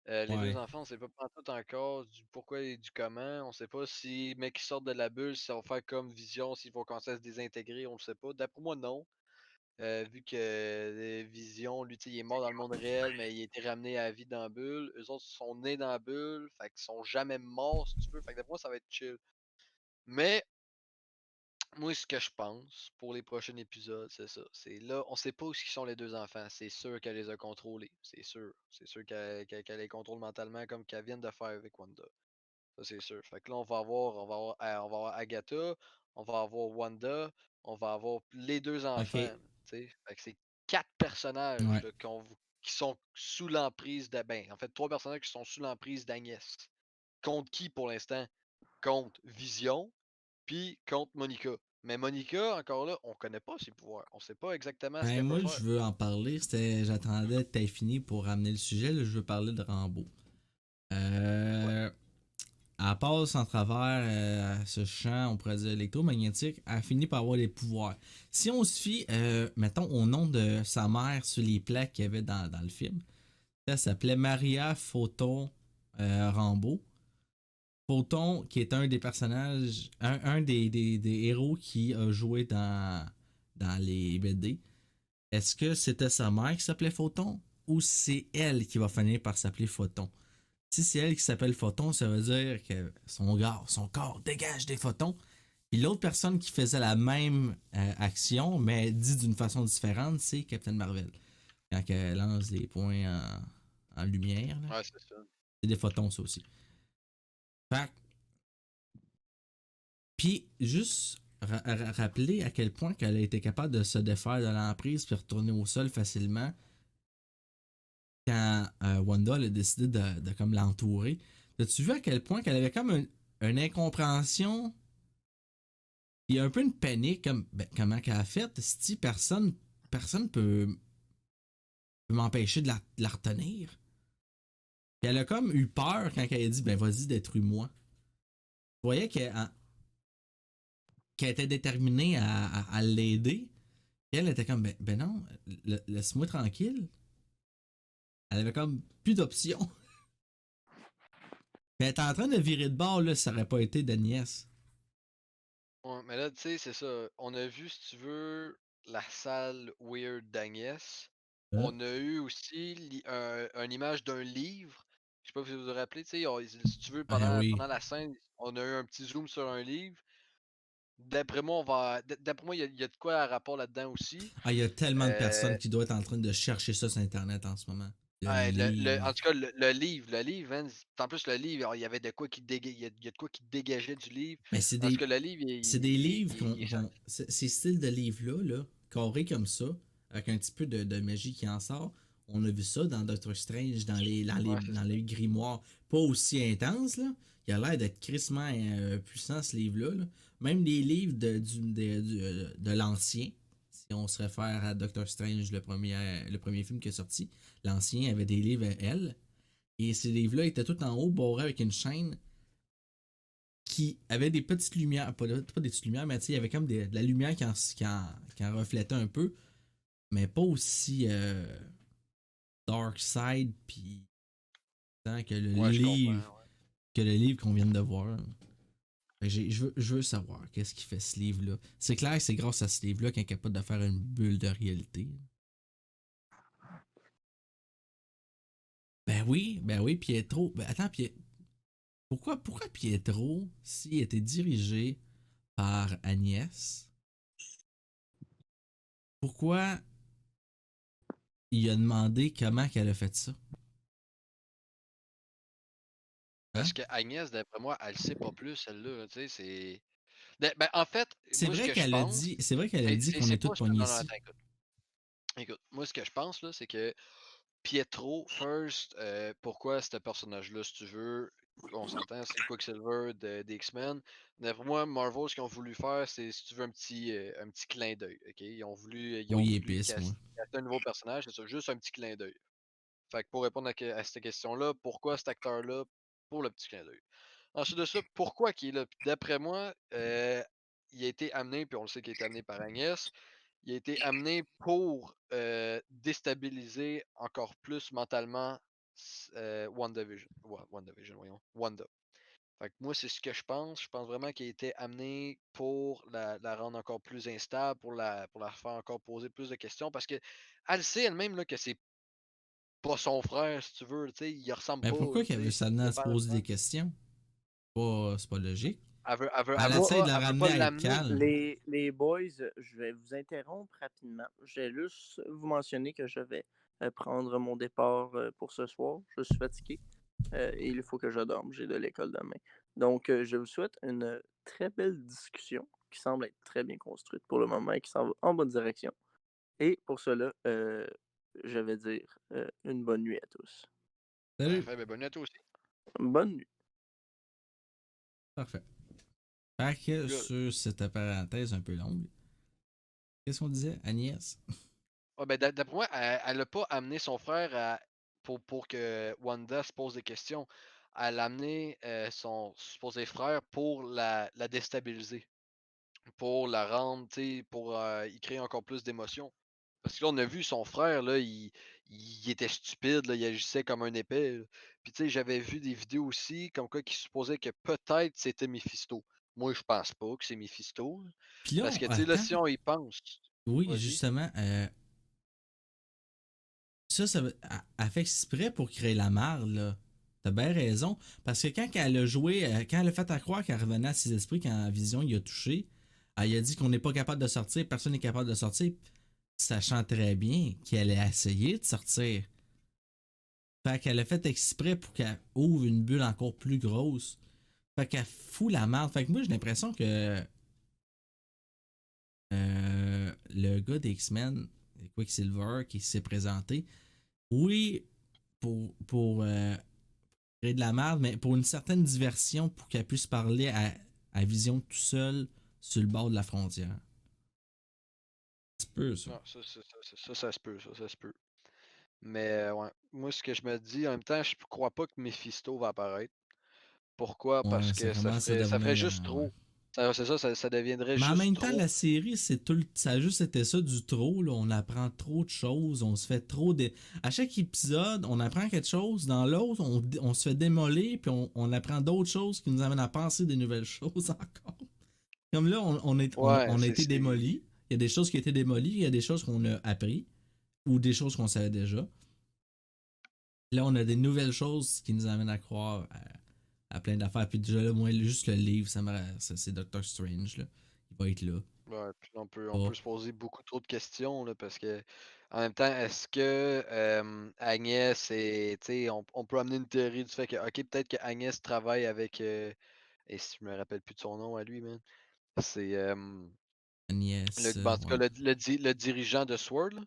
Les deux Ouais. enfants, on sait pas tout encore du pourquoi et du comment. On sait pas si mec qui sortent de la bulle, si ça va faire comme Vision, s'ils vont commencer à se désintégrer, on le sait pas. D'après moi, non. Vu que Vision, lui, tu sais, il est mort dans le monde réel, mais il a été ramené à la vie dans la bulle. Eux autres sont nés dans la bulle, fait qu'ils sont jamais morts, si tu veux. Fait que d'après moi, ça va être chill. Mais moi, ce que je pense pour les prochains épisodes, c'est ça. C'est là, on sait pas où sont les deux enfants. C'est sûr qu'elle les a contrôlés. C'est sûr. C'est sûr qu'elle les contrôle mentalement comme qu'elle vient de faire avec Wanda. Ça, c'est sûr. Fait que là, on va avoir Agatha, on va avoir Wanda, on va avoir les deux Ok. enfants. Tu sais. Fait que c'est 4 personnages Ouais. là, qui sont sous l'emprise de. Ben, en fait, 3 personnages qui sont sous l'emprise d'Agnès. Contre qui pour l'instant? Contre Vision, puis contre Monica. Mais Monica, encore là, on connaît pas ses pouvoirs. On sait pas exactement ce Ben, qu'elle peut moi, faire. je veux en parler. J'attendais que t'aies fini pour ramener le sujet. Là, je veux parler de Rambo. Ouais. Elle passe en travers ce champ, on pourrait dire électromagnétique, elle finit par avoir des pouvoirs. Si on se fie, mettons, au nom de sa mère sur les plaques qu'il y avait dans le film, ça s'appelait Maria Photon Rambeau. Photon, qui est un des personnages, un des héros qui a joué dans les BD. Est-ce que c'était sa mère qui s'appelait Photon ou c'est elle qui va finir par s'appeler Photon? Si c'est elle qui s'appelle Photon, ça veut dire que son corps dégage des photons. Puis l'autre personne qui faisait la même action, mais dit d'une façon différente, c'est Captain Marvel. Quand elle lance des points en lumière, là. Ouais, c'est ça. C'est des photons, ça aussi. Fait que- Puis, juste rappeler à quel point qu'elle a été capable de se défaire de l'emprise puis retourner au sol facilement quand Wanda elle a décidé de comme l'entourer. As-tu vu à quel point qu'elle avait comme une incompréhension et un peu une panique comme comment qu'elle a fait si personne peut m'empêcher de la retenir. Puis elle a comme eu peur quand elle a dit ben vas-y détruis-moi. Tu voyais qu'elle était déterminée à l'aider. Et elle était comme ben non, laisse-moi tranquille. Elle avait comme plus d'options. Mais elle était en train de virer de bord là, si ça aurait pas été d'Agnès. Ouais, mais là, tu sais, c'est ça. On a vu, si tu veux, la salle weird d'Agnès. Hein? On a eu aussi une image d'un livre. Je sais pas si vous vous rappelez, tu sais, si tu veux, Ah oui. pendant la scène, on a eu un petit zoom sur un livre. D'après moi, il y a de quoi à rapport là-dedans aussi. Ah, il y a tellement de personnes Euh, qui doivent être en train de chercher ça sur Internet en ce moment. Le ouais, en livre. tout cas, le livre, man, en plus, le livre, il y avait de quoi il y a de quoi qui dégageait du livre. Mais En tout cas, le livre, c'est des livres il est ces styles de livres-là, là, carrés comme ça, avec un petit peu de magie qui en sort. On a vu ça dans Doctor Strange, ouais, c'est dans ça. les grimoires. Pas aussi intense, là. Il a l'air d'être crissement puissant, ce livre-là. Là. Même les livres de l'ancien, si on se réfère à Doctor Strange, le premier film qui est sorti, l'ancien avait des livres à elle. Et ces livres-là étaient tout en haut, borrés avec une chaîne qui avait des petites lumières, pas des petites lumières, mais il y avait comme de la lumière qui en reflétait un peu, mais pas aussi dark side puis que Ouais, je comprends. Ouais. le livre qu'on vient de voir. Je veux savoir qu'est-ce qui fait ce livre-là. C'est clair que c'est grâce à ce livre-là qu'il est capable de faire une bulle de réalité. Ben oui, Pietro. Ben attends, pourquoi Pietro, s'il était dirigé par Agnès, pourquoi il a demandé comment qu'elle a fait ça? Parce Hein? que Agnès, d'après moi, elle sait pas plus, celle-là. Tu sais, c'est. Ben, en fait, C'est moi, ce vrai que je qu'elle a pense, dit, c'est vrai qu'elle a dit qu'on c'est est pas. tous pognés Non, non, ici. attends, écoute. Écoute, moi, ce que je pense, là, c'est que Pietro, first, pourquoi ce personnage-là, si tu veux, on s'entend, c'est le Quicksilver des X-Men. D'après moi, Marvel, ce qu'ils ont voulu faire, c'est, si tu veux, un petit clin d'œil. Ok? Ils ont Oui, voulu épice, moi. caster un nouveau personnage, c'est ça, juste un petit clin d'œil. Fait que pour répondre à cette question-là, pourquoi cet acteur-là, pour le petit clin d'œil. Ensuite de ça, pourquoi qu'il est là? Puis d'après moi, il a été amené, puis on le sait qu'il a été amené par Agnès, il a été amené pour déstabiliser encore plus mentalement WandaVision. WandaVision, voyons. Wanda. Fait que moi, c'est ce que je pense. Je pense vraiment qu'il a été amené pour la rendre encore plus instable, pour la faire encore poser plus de questions. Parce que elle sait elle-même là, que c'est pas son frère, si tu veux. Tu sais, il ressemble Mais pas. pourquoi Tu qu'elle veut sais, s'amener il a à se pas la poser des face. questions? C'est pas logique. Elle Moi, essaie de la Elle veut pas ramener à être l'amener. calme. les boys, je vais vous interrompre rapidement. Je vais juste vous mentionner que je vais prendre mon départ pour ce soir. Je suis fatigué et il faut que je dorme. J'ai de l'école demain. Donc, je vous souhaite une très belle discussion qui semble être très bien construite pour le moment et qui s'en va en bonne direction. Et pour cela, je vais dire une bonne nuit à tous. Salut! Parfait, ben bonne nuit à toi aussi. Bonne nuit. Parfait. Fait que Good. sur cette parenthèse un peu longue, qu'est-ce qu'on disait? Agnès? Ouais, ben, d'après moi, elle a pas amené son frère pour que Wanda se pose des questions. Elle a amené son supposé frère pour la déstabiliser, pour la rendre, tu sais, pour y créer encore plus d'émotions. Parce que là, on a vu son frère, là, il était stupide, là, il agissait comme un épée, là. Puis tu sais, j'avais vu des vidéos aussi, comme quoi qui supposaient que peut-être c'était Mephisto. Moi, je pense pas que c'est Mephisto, là. Puis là, Parce que tu sais, là, attends. si on y pense, Oui, vas-y. justement, elle fait exprès pour créer la marde, là. T'as bien raison. Parce que quand elle a joué, quand elle a fait à croire qu'elle revenait à ses esprits, quand Vision il a touché, elle a dit qu'on n'est pas capable de sortir, personne n'est capable de sortir, sachant très bien qu'elle a essayé de sortir. Fait qu'elle a fait exprès pour qu'elle ouvre une bulle encore plus grosse. Fait qu'elle fout la merde. Fait que moi, j'ai l'impression que le gars des X-Men, Quicksilver, qui s'est présenté, oui, pour créer de la merde, mais pour une certaine diversion, pour qu'elle puisse parler à Vision tout seul sur le bord de la frontière. C'est peu, ça. Non, ça se peut, ça se peut. Mais ouais, moi, ce que je me dis, en même temps, je crois pas que Mephisto va apparaître. Pourquoi? Parce Ouais, ça que commence à ça ferait devenir. juste Ouais. trop. C'est ça deviendrait Mais en juste même temps, trop. la série, ça a juste été ça du trop. Là. On apprend trop de choses. On se fait trop de. À chaque épisode, on apprend quelque chose. Dans l'autre, on se fait démolir. Puis on apprend d'autres choses qui nous amènent à penser des nouvelles choses encore. Comme là, Ouais, on a été c'est. démolis. Il y a des choses qui ont été démolies. Il y a des choses qu'on a appris. Ou des choses qu'on savait déjà. Là, on a des nouvelles choses qui nous amènent à croire à plein d'affaires. Puis déjà, là, moi, juste le livre, c'est Doctor Strange. Là. Il va être là. Ouais, puis on Oh. peut se poser beaucoup trop de questions, là, parce que en même temps, est-ce que Agnès est. Tu sais, on peut amener une théorie du fait que, ok, peut-être que Agnès travaille avec. Et si je me rappelle plus de son nom à lui, man. C'est Agnès, en tout cas, ouais. le dirigeant de Sword, là.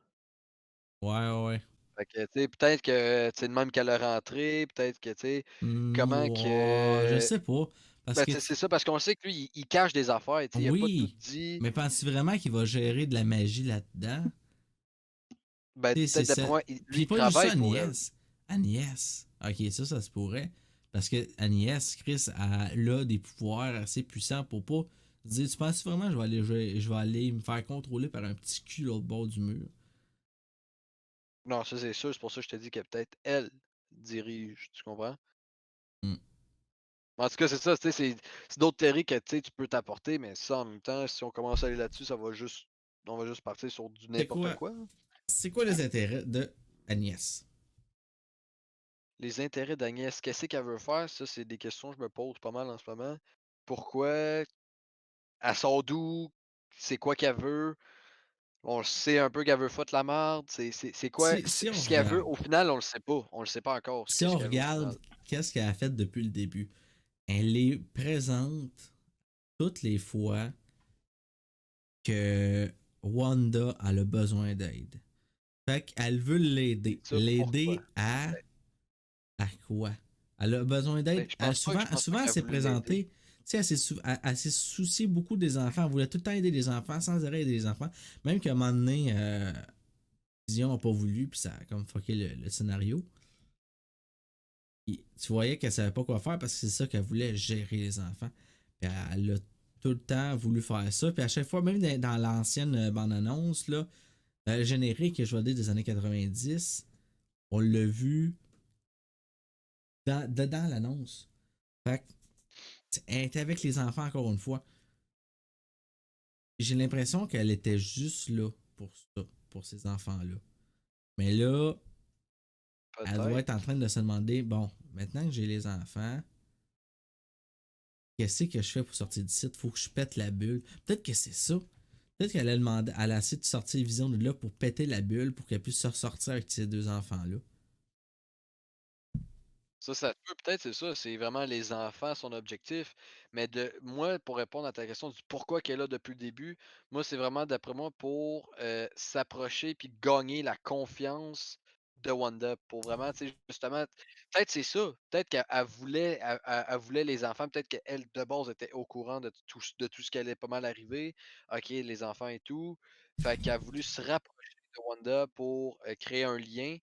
Ouais, ouais. Fait que, tu sais, peut-être que c'est de même qu'elle a rentré, peut-être que, tu sais, comment Ouais, je que. sais pas. Parce Ben, que, c'est ça, parce qu'on sait que lui, il cache des affaires, tu sais, il a pas tout oui, dit. mais penses-tu vraiment qu'il va gérer de la magie là-dedans? Ben, Tu sais, c'est peut-être ça. d'après moi, lui, Puis il pas juste ça, travaille pour elle. Agnès. Agnès. Ok, ça se pourrait. Parce que Agnès, Chris, elle a des pouvoirs assez puissants pour pas se dire, tu penses vraiment que je vais aller me faire contrôler par un petit cul l'autre bord du mur? Non, ça c'est sûr, c'est pour ça que je te dis que peut-être elle dirige, tu comprends? Hmm. En tout cas, c'est ça, tu sais, c'est d'autres théories que tu sais, tu peux t'apporter, mais ça en même temps, si on commence à aller là-dessus, on va juste partir sur du C'est n'importe quoi, quoi, hein. c'est quoi les intérêts de Agnès? Les intérêts d'Agnès, qu'est-ce qu'elle veut faire? Ça, c'est des questions que je me pose pas mal en ce moment. Pourquoi? Elle sort d'où? C'est quoi qu'elle veut? On le sait un peu qu'elle veut foutre la merde. C'est quoi? Si on Ce qu'elle veut, regarde, au final, on le sait pas. On le sait pas encore. si Qu'est-ce on qu'elle veut au final? regarde qu'est-ce qu'elle a fait depuis le début, elle est présente toutes les fois que Wanda a le besoin d'aide. Fait qu'elle veut l'aider. Ça, pourquoi? L'aider à quoi? Elle a besoin Ben, d'aide. je pense pas Souvent, elle qu'elle s'est voulait l'aider. présentée. Tu sais, elle s'est souciée beaucoup des enfants. Elle voulait tout le temps aider les enfants, sans arrêt aider les enfants. Même qu'à un moment donné, Vision n'a pas voulu, puis ça a comme fucké le scénario. Puis, tu voyais qu'elle savait pas quoi faire parce que c'est ça qu'elle voulait, gérer les enfants. Puis elle a tout le temps voulu faire ça. Puis à chaque fois, même dans l'ancienne bande-annonce, là, le générique que je vais dire des années 90, on l'a vu dedans l'annonce. Fait que, elle était avec les enfants encore une fois. J'ai l'impression qu'elle était juste là pour ça, pour ces enfants-là. Mais là, elle doit Peut-être. être en train de se demander, bon, maintenant que j'ai les enfants, qu'est-ce que je fais pour sortir d'ici? Faut que je pète la bulle. Peut-être que c'est ça. Peut-être qu'elle a demandé, elle a essayé de sortir Vision de là pour péter la bulle pour qu'elle puisse se ressortir avec ces deux enfants-là. Ça se peut, peut-être, c'est ça. C'est vraiment les enfants, son objectif. Mais moi, pour répondre à ta question du pourquoi qu'elle est là depuis le début, moi, c'est vraiment, d'après moi, pour s'approcher puis gagner la confiance de Wanda. Pour vraiment, tu sais, justement, peut-être c'est ça. Peut-être qu'elle voulait, elle voulait les enfants. Peut-être qu'elle, de base, était au courant de tout ce qui allait pas mal arriver. OK, les enfants et tout. Fait qu'elle a voulu se rapprocher de Wanda pour créer un lien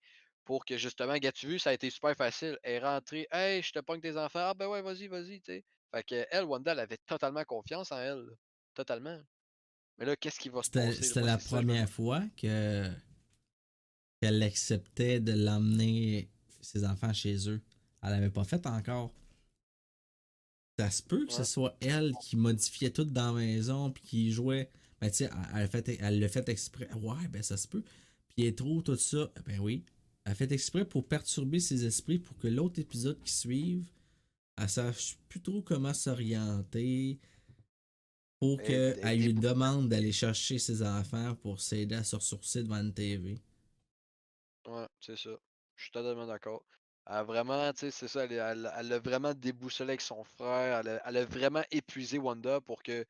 pour que justement, gars, tu vu, ça a été super facile. Elle est rentrée, hey, je te pogne tes enfants. Ah ben ouais, vas-y, tu sais. Fait que elle, Wanda, elle avait totalement confiance en elle, là. Totalement. Mais là, qu'est-ce qui va se passer, là? C'était Moi, la c'est ça, je me première demande. fois qu'elle acceptait de l'emmener ses enfants chez eux. Elle l'avait pas fait encore. Ça se peut que ce Ouais. soit elle qui modifiait tout dans la maison puis qui jouait. Ben, tu sais, elle l'a fait exprès. Ouais, ben, ça se peut. Pietro, tout ça. Ben oui. Elle a fait exprès pour perturber ses esprits pour que l'autre épisode qui suive, elle sache plus trop comment s'orienter pour qu'elle Elle lui est demande d'aller chercher ses enfants pour s'aider à se ressourcer devant une TV. ouais, c'est ça. Je suis totalement d'accord. Elle a vraiment, tu sais, c'est ça, elle a vraiment déboussolé avec son frère. Elle a vraiment épuisé Wanda pour qu'elle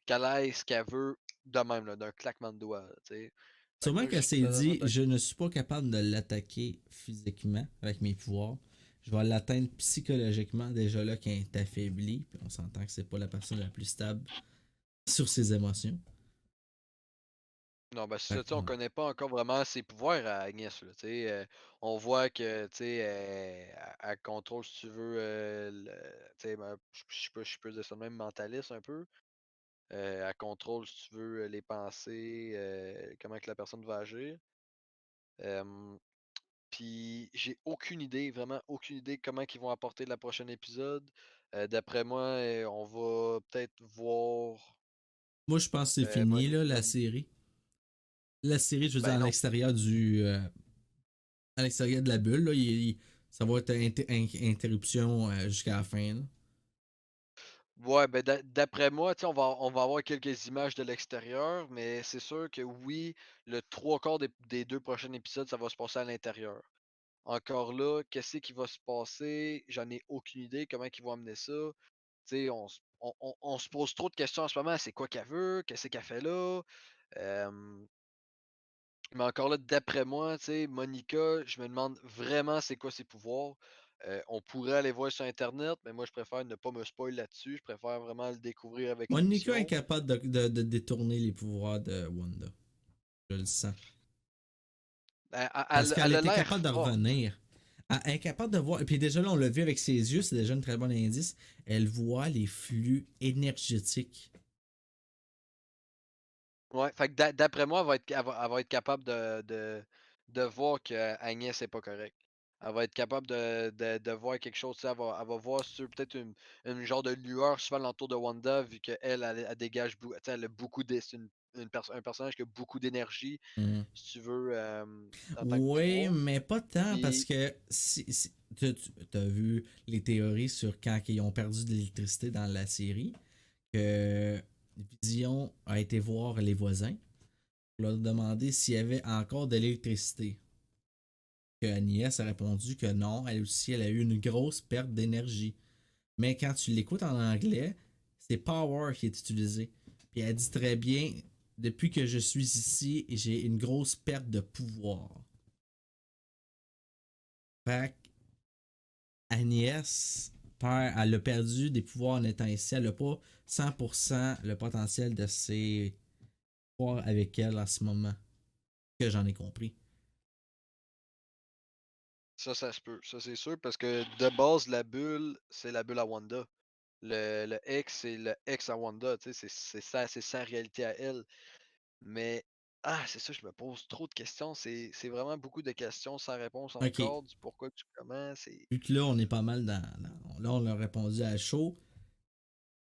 ait ce qu'elle veut de même, là, d'un claquement de doigts, tu sais. Fait que Sûrement moi, je qu'elle suis s'est totalement dit, d'accord. je ne suis pas capable de l'attaquer physiquement avec mes pouvoirs. Je vais l'atteindre psychologiquement déjà là qu'elle est affaiblie. Puis on s'entend que c'est pas la personne la plus stable sur ses émotions. Non, ben c'est Fait ça, tu sais, on que, connaît pas encore vraiment ses pouvoirs à Agnès, là, tu sais. On voit que, tu sais, elle contrôle, si tu veux, tu sais, ben, je peux dire ça de même, mentaliste un peu. Elle contrôle, si tu veux, les pensées, comment que la personne va agir. Euh, Puis j'ai aucune idée, vraiment aucune idée comment ils vont apporter le prochain épisode. D'après moi, on va peut-être voir moi, je pense que c'est fini, là, Monica. la série. La série, je veux dire, Ben non. à l'extérieur de la bulle, là, ça va être interruption jusqu'à la fin. Là. Ouais, ben d'après moi, tu sais, on va avoir quelques images de l'extérieur, mais c'est sûr que oui, le trois quarts des deux prochains épisodes, ça va se passer à l'intérieur. Encore là, qu'est-ce qui va se passer? J'en ai aucune idée. Comment ils vont amener ça? Tu sais, on se pose trop de questions en ce moment. C'est quoi qu'elle veut? Qu'est-ce qu'elle fait là? Euh, mais encore là, d'après moi, tu sais, Monica, je me demande vraiment c'est quoi ses pouvoirs. On pourrait aller voir sur Internet, mais moi, je préfère ne pas me spoil là-dessus. Je préfère vraiment le découvrir avec Monica est l'émission. incapable de détourner les pouvoirs de Wanda. Je le sens. Parce qu'elle Elle a était l'air capable de forte. revenir. Elle est incapable de voir. Et puis déjà là, on l'a vu avec ses yeux, c'est déjà un très bon indice. Elle voit les flux énergétiques. Ouais, fait que d'après moi, elle va être capable de voir que Agnès est pas correct. Elle va être capable de voir quelque chose, tu sais, elle va voir sur peut-être une genre de lueur souvent l'entour de Wanda, vu qu'elle, elle dégage, tu sais, elle a beaucoup c'est un personnage qui a beaucoup d'énergie, Mhm. si tu veux, en tant que Oui, pouvoir. mais pas tant parce Puis, que si tu as vu les théories sur quand ils ont perdu de l'électricité dans la série, que Vision a été voir les voisins pour leur demander s'il y avait encore de l'électricité. Que Agnès a répondu que non, elle aussi, elle a eu une grosse perte d'énergie. Mais quand tu l'écoutes en anglais, c'est power qui est utilisé. Puis elle dit très bien, depuis que je suis ici, j'ai une grosse perte de pouvoir. Fait que Agnès, elle a perdu des pouvoirs en étant ici. Elle n'a pas 100% le potentiel de ses pouvoirs avec elle en ce moment. Que j'en ai compris. ça se peut. Ça, c'est sûr, parce que de base, la bulle, c'est la bulle à Wanda. Le X, c'est le X à Wanda, tu sais, c'est sa réalité à elle. Mais, c'est ça, je me pose trop de questions. C'est vraiment beaucoup de questions sans réponse Ok. encore, du pourquoi, du comment. C'est. Vu que là, on est pas mal là, on a répondu à chaud.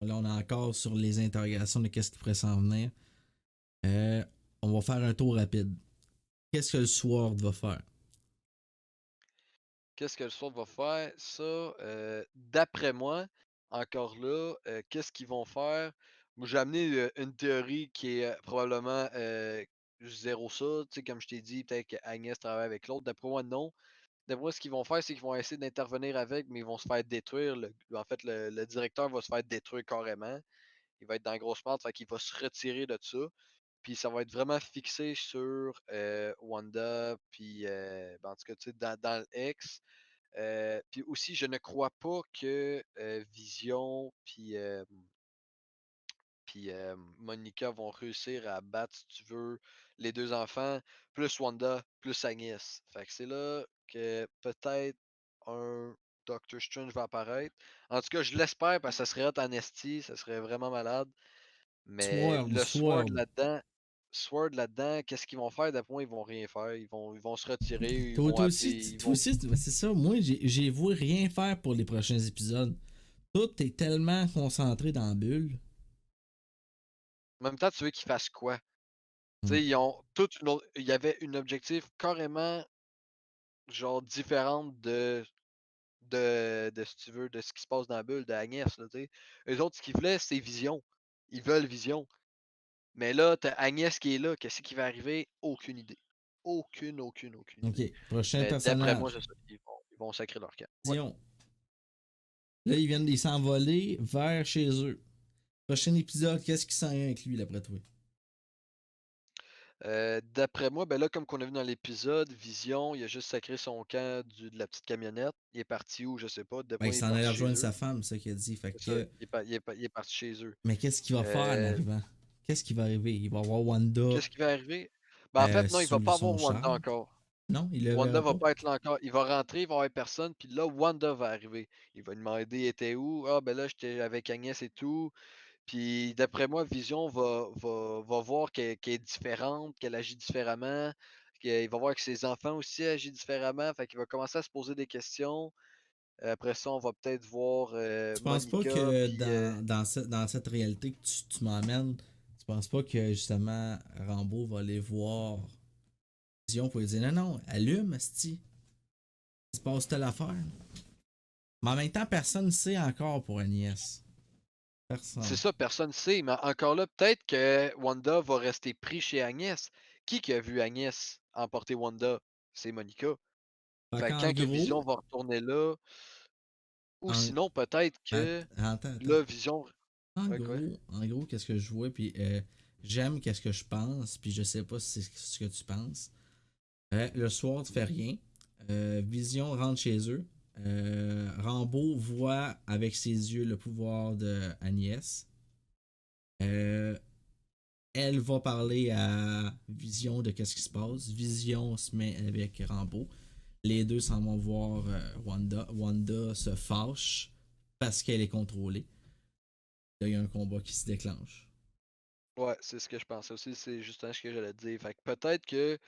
Là, on est encore sur les interrogations de qu'est-ce qui pourrait s'en venir. Euh, on va faire un tour rapide. Qu'est-ce que le Sword va faire? Qu'est-ce que le SWOT va faire? Ça, d'après moi, encore là, qu'est-ce qu'ils vont faire? Moi, j'ai amené une théorie qui est probablement zéro ça. Tu sais, comme je t'ai dit, peut-être qu'Agnès travaille avec l'autre. D'après moi, non. D'après moi, ce qu'ils vont faire, c'est qu'ils vont essayer d'intervenir avec, mais ils vont se faire détruire. En fait, le directeur va se faire détruire carrément. Il va être dans la grosse merde, fait qu'il va se retirer de ça. Puis ça va être vraiment fixé sur Wanda, puis ben, en tout cas, tu sais, dans le X. Puis aussi, je ne crois pas que Vision puis Monica vont réussir à battre, si tu veux, les deux enfants, plus Wanda, plus Agnès. Fait que c'est là que peut-être un Doctor Strange va apparaître. En tout cas, je l'espère parce que ça serait hot en esti, ça serait vraiment malade. Mais Sword, le Sword. Sword là-dedans, qu'est-ce qu'ils vont faire? D'après moi, ils vont rien faire. Ils vont se retirer, ils Toi, vont toi appeler, aussi, ils toi vont. aussi, c'est ça. Moi, j'ai vu rien faire pour les prochains épisodes. Tout est tellement concentré dans la bulle. En même temps, tu veux qu'ils fassent quoi? Tu Hmm. sais, ils ont toute une autre. Il y avait une objectif carrément genre différente de si tu veux, de ce qui se passe dans la bulle de Agnès, là, tu sais. Eux autres, ce qu'ils voulaient, c'est Vision. Ils veulent Vision. Mais là, t'as Agnès qui est là. Qu'est-ce qui va arriver? Aucune idée. Aucune Ok, idée. prochain Mais d'après moi, personnage. c'est ça. Ils vont sacrer leur camp. Ouais. Dion. Là, ils viennent de s'envoler vers chez eux. Prochain épisode, qu'est-ce qui s'en vient avec lui, d'après toi? D'après moi, ben là, comme qu'on a vu dans l'épisode, Vision, il a juste sacré son camp de la petite camionnette. Il est parti où, je sais pas. D'après Ben, moi, il il est s'en allait parti chez rejoindre eux. sa femme, c'est ça qu'il a dit. Fait C'est ça. que... Il est parti chez eux. Mais qu'est-ce qu'il va faire en Euh, arrivant? Qu'est-ce qui va arriver? Il va voir Wanda Qu'est-ce qui va arriver? Ben, en fait, non, il va sur pas son avoir Wanda char. encore. Non, il le Wanda verra va pas. pas être là encore. Il va rentrer, il va y avoir personne, puis là, Wanda va arriver. Il va lui demander, était où? Ah, ben là, j'étais avec Agnès et tout. Puis d'après moi, Vision va voir qu'elle est différente, qu'elle agit différemment. Il va voir que ses enfants aussi agissent différemment. Fait qu'il va commencer à se poser des questions. Après ça, on va peut-être voir Tu penses pas Monica, que puis dans cette réalité que tu m'emmènes, tu penses pas que justement Rambo va aller voir Vision pour lui dire non, non, allume, asti. Il se passe telle affaire. Mais en même temps, personne ne sait encore pour Agnès. c'est Personne. ça, personne ne sait. Mais encore là, peut-être que Wanda va rester pris chez Agnès. Qui a vu Agnès emporter Wanda? C'est Monica. Fait Fait que qu'en quand que Vision gros, va retourner là, ou en, sinon peut-être que attends. là, Vision. Ouais, quoi? En gros, qu'est-ce que je vois, puis j'aime qu'est-ce que je pense, puis je sais pas si c'est ce que tu penses. Le soir, tu fais rien. Vision rentre chez eux. Rambo voit avec ses yeux le pouvoir de Agnès. Elle va parler à Vision de qu'est-ce qui se passe. Vision se met avec Rambo. Les deux s'en vont voir Wanda. Wanda se fâche parce qu'elle est contrôlée. Là, il y a un combat qui se déclenche. Ouais, c'est ce que je pensais aussi, c'est justement ce que j'allais te dire. Fait que peut-être que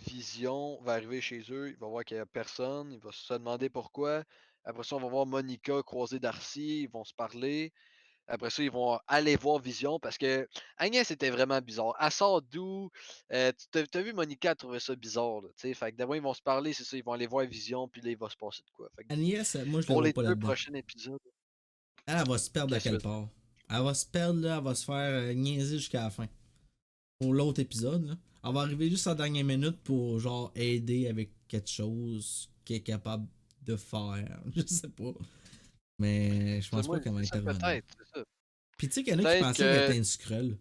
Vision va arriver chez eux, il va voir qu'il n'y a personne, il va se demander pourquoi. Après ça, on va voir Monica croiser Darcy, ils vont se parler. Après ça, ils vont aller voir Vision parce que Agnès était vraiment bizarre. Elle sort d'où? T'as vu Monica trouver ça bizarre, là, tu sais. Fait que d'abord, ils vont se parler, c'est ça, ils vont aller voir Vision, puis là, il va se passer de quoi. Fait que Agnès, moi, je la pour vois les pas deux là-dedans. prochains épisodes, Elle va se perdre à qu'est-ce que tu quelque veux dire? part. Elle va se perdre, là, elle va se faire niaiser jusqu'à la fin. Pour l'autre épisode, là. Elle va arriver juste en dernière minute pour, genre, aider avec quelque chose qu'elle est capable de faire. Je sais pas. Mais je pense pas Moi, qu'elle va c'est ça intervenir. peut-être, c'est ça. Puis tu sais qu'il y en a qui Peut-être pensaient qu'elle était que. une Skrull.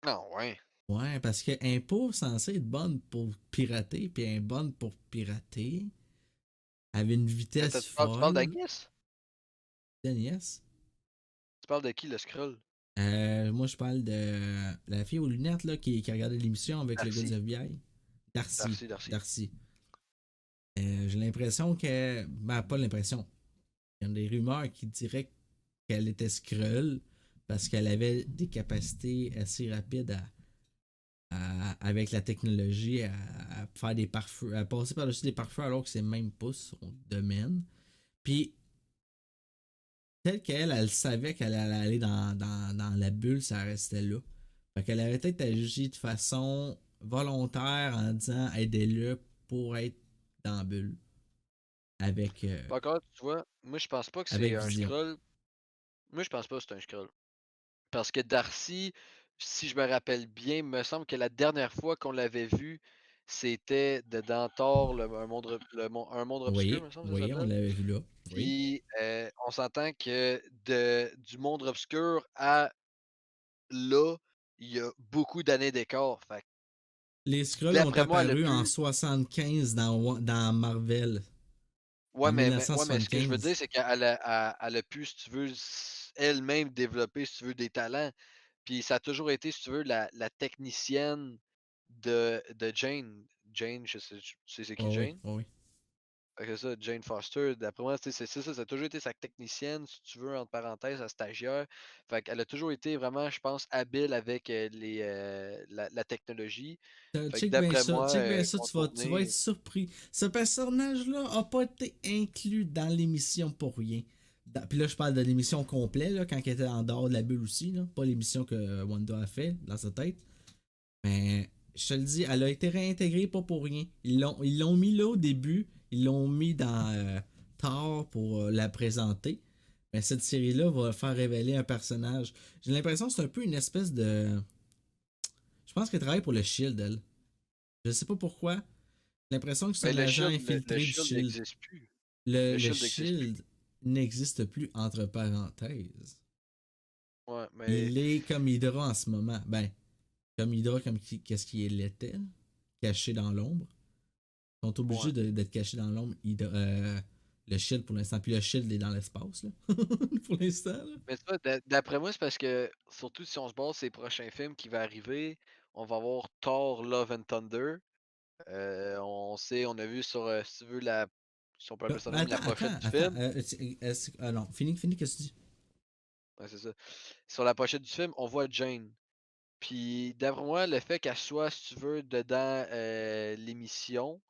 Non, ouais. Ouais, parce qu'elle n'est pas censée être bonne pour pirater, puis elle est bonne pour pirater. Elle avait une Attends, vitesse tu parles folle. d'Agnès? Agnès. Tu parles de qui, le Skrull? Moi, je parle de la fille aux lunettes là, qui regardait l'émission avec le gars du Darcy. FBI. Darcy. Darcy. Darcy. J'ai l'impression que. Ben, pas l'impression. Il y a des rumeurs qui diraient qu'elle était Skrull parce qu'elle avait des capacités assez rapides avec la technologie à faire des pare-feux, à passer par-dessus des pare-feux alors que c'est même pas son domaine. Puis, tel qu'elle, elle savait qu'elle allait aller dans la bulle, ça restait là. Fait qu'elle avait peut-être agi de façon volontaire en disant aidez-le pour être dans la bulle avec, Encore, tu vois, moi je pense pas que avec c'est un Vision. Skrull. Moi je pense pas que c'est un Skrull. Parce que Darcy, si je me rappelle bien, me semble que la dernière fois qu'on l'avait vu, c'était dans Thor, un monde obscur, Oui, me semble que ça oui, on s'appelle. l'avait vu là. Oui. Puis on s'entend que du monde obscur à là, il y a beaucoup d'années d'écart. Fait que, Les Skrulls ont d'après moi, elle a apparu en pu. 75 dans Marvel. En Ouais, mais ce que je veux 1975. dire, c'est elle a pu, si tu veux, elle-même développer, si tu veux, des talents. Puis ça a toujours été, si tu veux, la technicienne de Jane. Jane, tu sais c'est qui Oh oui, Jane? oh oui. Fait que ça, Jane Foster, d'après moi, c'est ça, ça a toujours été sa technicienne, si tu veux, entre parenthèses, sa stagiaire. Fait qu'elle a toujours été vraiment, je pense, habile avec la technologie. Fait que d'après moi, Check bien ça, tu vas être contourner. surpris. Ce personnage-là a pas été inclus dans l'émission pour rien. Puis là, je parle de l'émission complète, là, quand elle était en dehors de la bulle aussi, là. Pas l'émission que Wanda a fait dans sa tête. Mais je te le dis, elle a été réintégrée pas pour rien. Ils l'ont mis là au début, ils l'ont mis dans Thor pour la présenter. Mais cette série-là va faire révéler un personnage. J'ai l'impression que c'est un peu une espèce de. Je pense qu'elle travaille pour le Shield, elle. Je sais pas pourquoi. l'impression que c'est Mais un le agent Shield, le infiltré du Shield Shield. n'existe plus. Le, Le le Shield n'existe plus. Shield n'existe plus entre parenthèses. Ouais, mais Il est comme Hydra en ce moment. Ben, comme Hydra, qu'est-ce qu'il était, caché dans l'ombre. Ils sont obligés ouais. d'être cachés dans l'ombre. Le Shield pour l'instant. Puis le Shield est dans l'espace, là. Pour l'instant, là. Mais tu vois, d'après moi, c'est parce que, surtout si on se base sur les prochains films qui vont arriver, on va avoir Thor Love and Thunder. On sait, on a vu sur, si tu veux, si on peut appeler ça de même, la pochette du film. Non, finis, qu'est-ce que tu dis? Ouais, c'est ça. Sur la pochette du film, on voit Jane. Puis d'après moi, le fait qu'elle soit, si tu veux, dedans l'émission,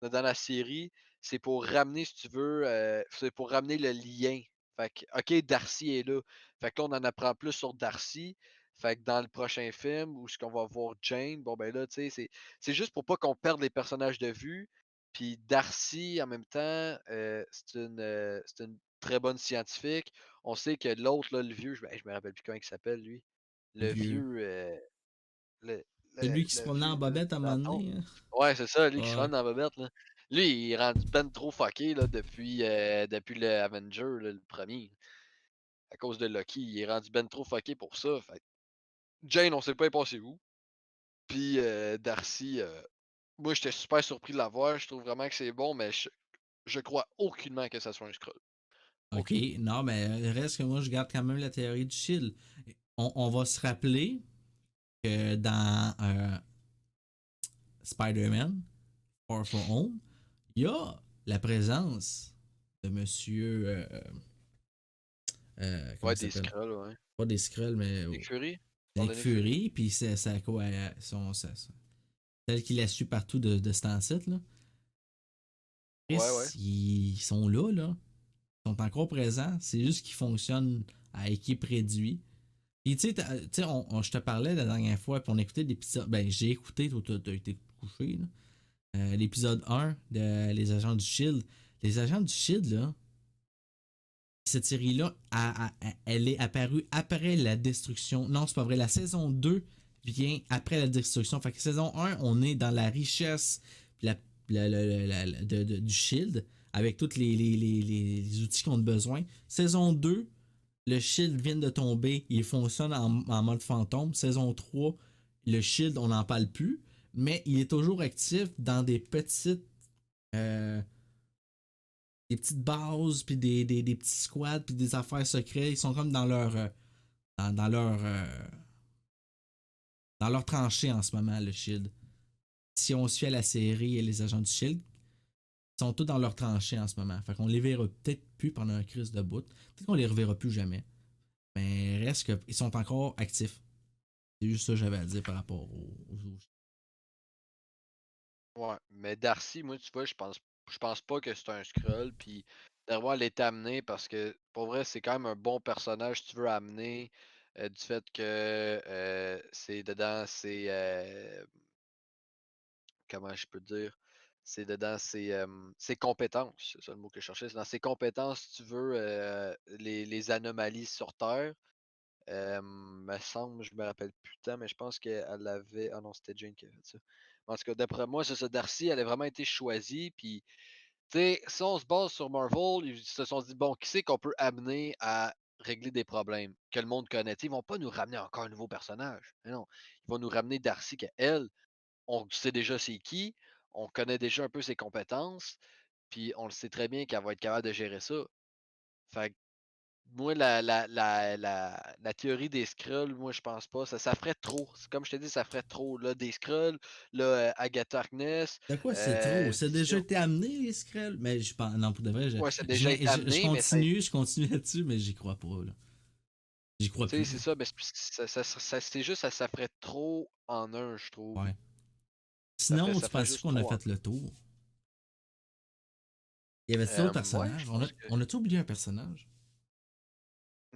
dedans la série, c'est pour ramener, si tu veux, c'est pour ramener le lien. Fait que, ok, Darcy est là. Fait que là, on en apprend plus sur Darcy. Fait que dans le prochain film, où ce qu'on va voir Jane, bon ben là, tu sais, c'est juste pour pas qu'on perde les personnages de vue. Puis Darcy, en même temps, c'est une très bonne scientifique. On sait que l'autre, là, le vieux, je me rappelle plus comment il s'appelle, lui. Le Vieux. vieux, le Celui qui se le promenait en vieux bobette à un moment Danton. donné, hein? Ouais, c'est ça, lui qui se Ouais. rend dans la bobette, là. Lui, il est rendu ben trop fucké là, depuis le Avenger, là, le premier. À cause de Loki. Il est rendu ben trop fucké pour ça. Fait que Jane, on sait pas elle est passée où. Puis Darcy, moi j'étais super surpris de la voir. Je trouve vraiment que c'est bon, mais je crois aucunement que ça soit un Skrull. Ok, Aucunement. non, mais reste que moi, je garde quand même la théorie du Shield. On va se rappeler que dans Spider-Man, Far From Home, il y a la présence de monsieur. Comment Ouais, il des s'appelle? Skrulls, ouais. Pas des Skrulls, mais Nick Fury? Parle Nick de Nick Fury? Fury, puis c'est quoi celle qu'il a su partout de cet site, là. Ouais, ouais. Chris, ils sont là, là. Ils sont encore présents. C'est juste qu'ils fonctionnent à équipe réduite. Puis tu sais, je te parlais la dernière fois, puis on écoutait l'épisode. Ben, j'ai écouté, toi, t'as été couché, là. L'épisode 1 de Les Agents du Shield. Les Agents du Shield, là, cette série-là, elle est apparue après la destruction. Non, c'est pas vrai. La saison 2 vient après la destruction. Fait que saison 1, on est dans la richesse du Shield avec tous les outils qu'on a besoin. Saison 2, le Shield vient de tomber. Il fonctionne en mode fantôme. Saison 3, le Shield, on n'en parle plus. Mais il est toujours actif dans des petites bases, puis des petits squads, puis des affaires secrètes. Ils sont comme dans leur dans leur tranchée en ce moment, le Shield. Si on suit à la série et les agents du Shield, ils sont tous dans leur tranchée en ce moment. Fait qu'on les verra peut-être plus pendant un crise de bout. Peut-être qu'on les reverra plus jamais. Mais reste qu'ils sont encore actifs. C'est juste ça que j'avais à dire par rapport aux. Ouais, mais Darcy, moi, tu vois, je pense pas que c'est un Skrull, puis d'avoir elle est amenée parce que, pour vrai, c'est quand même un bon personnage, si tu veux amener, du fait que c'est dedans, comment je peux dire, c'est dedans ses compétences, c'est ça le mot que je cherchais, c'est dans ses compétences, si tu veux, les anomalies sur Terre. Me semble, je me rappelle plus tant, mais je pense qu'elle avait. Ah non, c'était Jane qui avait fait ça. En tout cas, d'après moi, c'est ça. Darcy, elle a vraiment été choisie. Puis, tu sais, si on se base sur Marvel, ils se sont dit, bon, qui c'est qu'on peut amener à régler des problèmes que le monde connaît? T'sais, ils vont pas nous ramener encore un nouveau personnage. Mais non. Ils vont nous ramener Darcy, qu'elle, on sait déjà c'est qui, on connaît déjà un peu ses compétences, puis on le sait très bien qu'elle va être capable de gérer ça. Fait que moi, la théorie des Skrulls, moi, je pense pas. Ça ferait trop. Comme je te dis, ça ferait trop. Là, des Skrulls, là, Agatha Harkness, De quoi c'est trop? C'est déjà Vision. été amené, les Skrulls? Mais je pense. Non, pour de vrai, Ouais, ça a déjà été je amené, mais ça, tu je continue là-dessus, mais j'y crois pas, là. J'y crois sais, plus, c'est là. ça. Mais c'est juste, ça ferait trop en un, je trouve. Ouais. Sinon, tu Ça ferait penses juste qu'on a trop en fait le tour? Il y avait d'autres un. Ouais, je personnages? pense que. On a-tu oublié un personnage?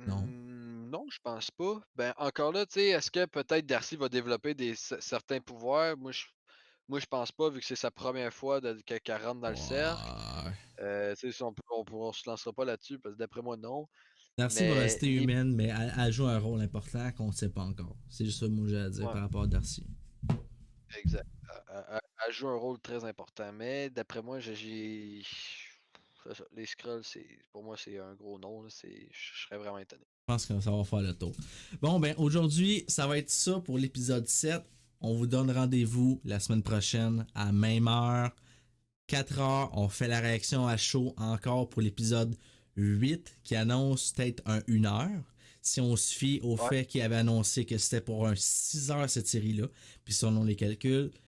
Non. Non, je pense pas. Ben, encore là, tu sais, est-ce que peut-être Darcy va développer certains pouvoirs? Moi, je pense pas, vu que c'est sa première fois qu'elle rentre dans le cercle. Ouais. Tu sais, si on se lancera pas là-dessus, parce que d'après moi, non. Darcy va Mais rester humaine, mais elle joue un rôle important qu'on ne sait pas encore. C'est juste ça que moi j'ai à dire ouais, par rapport à Darcy. exact. elle joue un rôle très important. Mais d'après moi, c'est ça, les Skrulls, pour moi, c'est un gros non. Là, je serais vraiment étonné. Je pense que ça va faire le tour. Bon, ben aujourd'hui, ça va être ça pour l'épisode 7. On vous donne rendez-vous la semaine prochaine à même heure, 4 heures. On fait la réaction à chaud encore pour l'épisode 8 qui annonce peut-être un 1 heure. Si on se fie au fait qu'il avait annoncé que c'était pour un 6 heures cette série-là, puis selon les calculs,